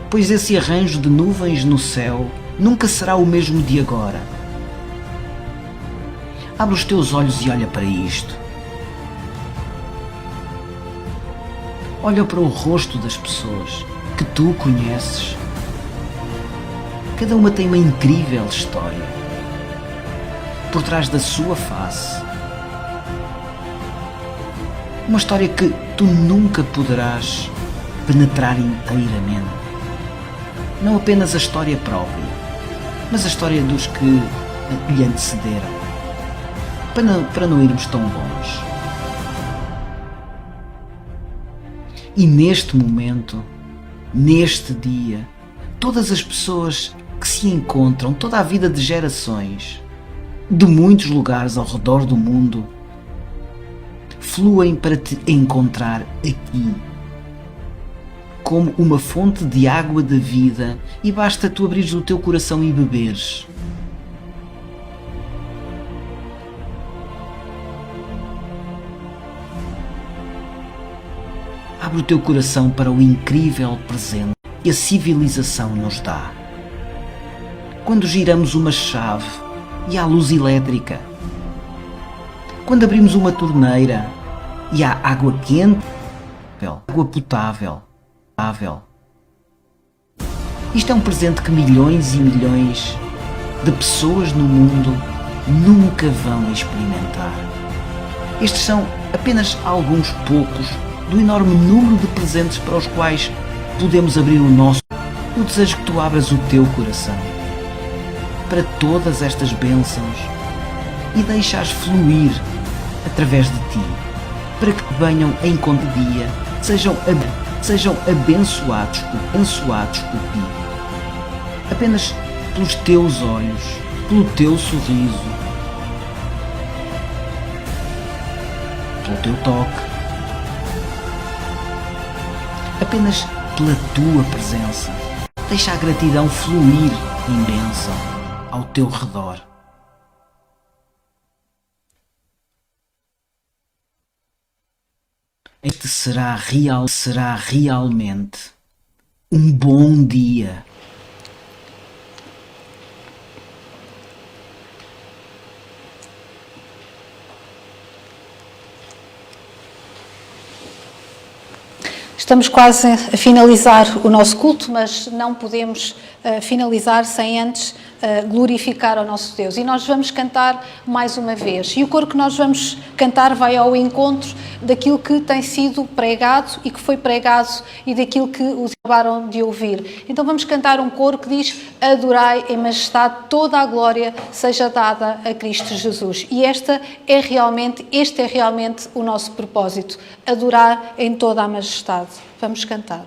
Pois esse arranjo de nuvens no céu nunca será o mesmo de agora. Abre os teus olhos e olha para isto. Olha para o rosto das pessoas que tu conheces. Cada uma tem uma incrível história por trás da sua face. Uma história que tu nunca poderás penetrar inteiramente. Não apenas a história própria, mas a história dos que lhe antecederam. Para não irmos tão longe. E neste momento, neste dia, todas as pessoas que se encontram, toda a vida de gerações, de muitos lugares ao redor do mundo, fluem para te encontrar aqui, como uma fonte de água da vida, e basta tu abrires o teu coração e beberes. Abre o teu coração para o incrível presente que a civilização nos dá. Quando giramos uma chave e há luz elétrica, quando abrimos uma torneira e há água quente, água potável. Isto é um presente que milhões e milhões de pessoas no mundo nunca vão experimentar. Estes são apenas alguns poucos do enorme número de presentes para os quais podemos abrir o nosso. Eu desejo que tu abras o teu coração para todas estas bênçãos e deixas fluir através de ti, para que venham em conta dia, sejam abençoados por ti. Apenas pelos teus olhos, pelo teu sorriso, pelo teu toque, apenas pela tua presença. Deixa a gratidão fluir em bênção ao teu redor. Este será realmente um bom dia. Estamos quase a finalizar o nosso culto, mas não podemos finalizar sem antes glorificar ao nosso Deus. E nós vamos cantar mais uma vez. E o coro que nós vamos cantar vai ao encontro daquilo que tem sido pregado e que foi pregado e daquilo que os acabaram de ouvir. Então vamos cantar um coro que diz: adorai em majestade, toda a glória seja dada a Cristo Jesus. E este é realmente o nosso propósito, adorar em toda a majestade. Vamos cantar.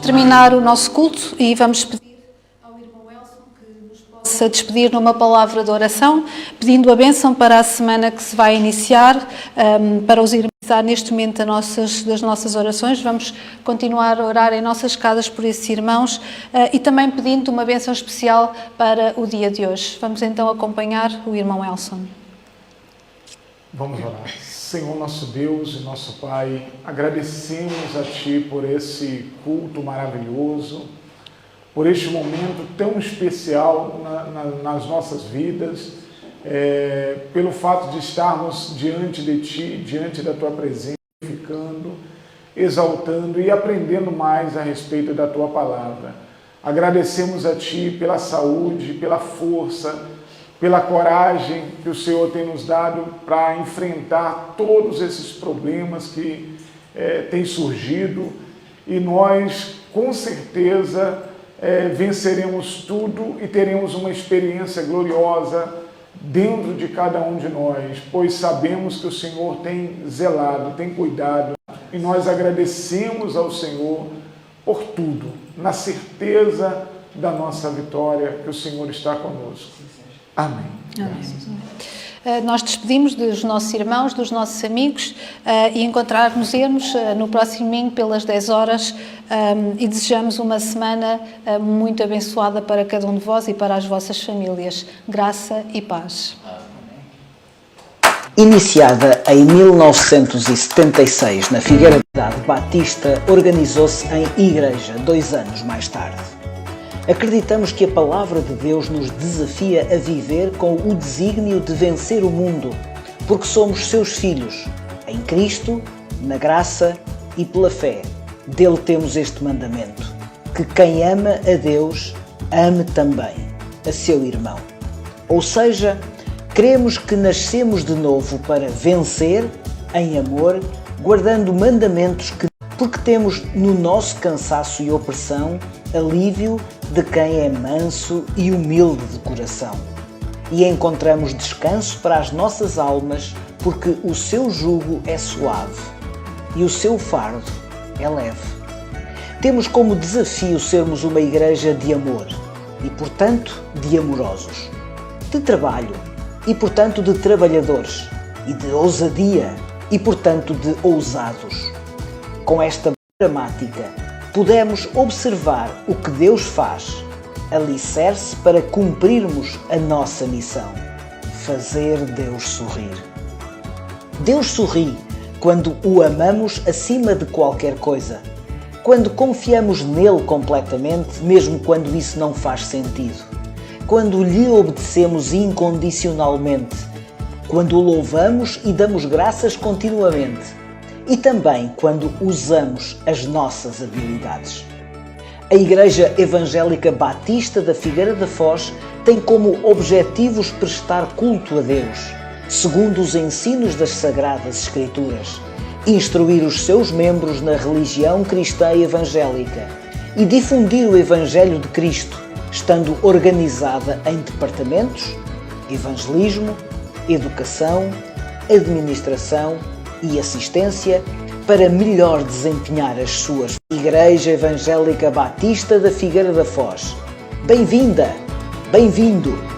Terminar o nosso culto e vamos pedir ao irmão Elson que nos possa despedir numa palavra de oração, pedindo a bênção para a semana que se vai iniciar, para os irmãos neste momento das nossas orações. Vamos continuar a orar em nossas casas por esses irmãos e também pedindo uma bênção especial para o dia de hoje. Vamos então acompanhar o irmão Elson. Vamos orar. Senhor nosso Deus e nosso Pai, agradecemos a Ti por esse culto maravilhoso, por este momento tão especial nas nossas vidas, pelo fato de estarmos diante de Ti, diante da Tua presença, ficando, exaltando e aprendendo mais a respeito da Tua palavra. Agradecemos a Ti pela saúde, pela força, pela coragem que o Senhor tem nos dado para enfrentar todos esses problemas que têm surgido, e nós, com certeza, venceremos tudo e teremos uma experiência gloriosa dentro de cada um de nós, pois sabemos que o Senhor tem zelado, tem cuidado, e nós agradecemos ao Senhor por tudo, na certeza da nossa vitória, que o Senhor está conosco. Amém. Amém. Nós despedimos dos nossos irmãos, dos nossos amigos e encontrar-nos-nos no próximo domingo pelas 10 horas e desejamos uma semana muito abençoada para cada um de vós e para as vossas famílias. Graça e paz. Iniciada em 1976 na Figueira da Batista, organizou-se em igreja 2 anos mais tarde. Acreditamos que a Palavra de Deus nos desafia a viver com o desígnio de vencer o mundo, porque somos seus filhos, em Cristo, na graça e pela fé. Dele temos este mandamento, que quem ama a Deus, ame também a seu irmão. Ou seja, Cremos que nascemos de novo para vencer em amor, guardando mandamentos porque temos no nosso cansaço e opressão alívio de quem é manso e humilde de coração. E encontramos descanso para as nossas almas, porque o seu jugo é suave e o seu fardo é leve. Temos como desafio sermos uma igreja de amor e, portanto, de amorosos, de trabalho e, portanto, de trabalhadores, e de ousadia e, portanto, de ousados. Com esta gramática, podemos observar o que Deus faz, alicerce para cumprirmos a nossa missão: fazer Deus sorrir. Deus sorri quando o amamos acima de qualquer coisa, quando confiamos nele completamente, mesmo quando isso não faz sentido, quando lhe obedecemos incondicionalmente, quando o louvamos e damos graças continuamente, e também quando usamos as nossas habilidades. A Igreja Evangélica Batista da Figueira da Foz tem como objetivos prestar culto a Deus, segundo os ensinos das Sagradas Escrituras, instruir os seus membros na religião cristã evangélica e difundir o Evangelho de Cristo, estando organizada em departamentos: evangelismo, educação, administração e assistência, para melhor desempenhar as suas. Igreja Evangélica Batista da Figueira da Foz. Bem-vinda, bem-vindo!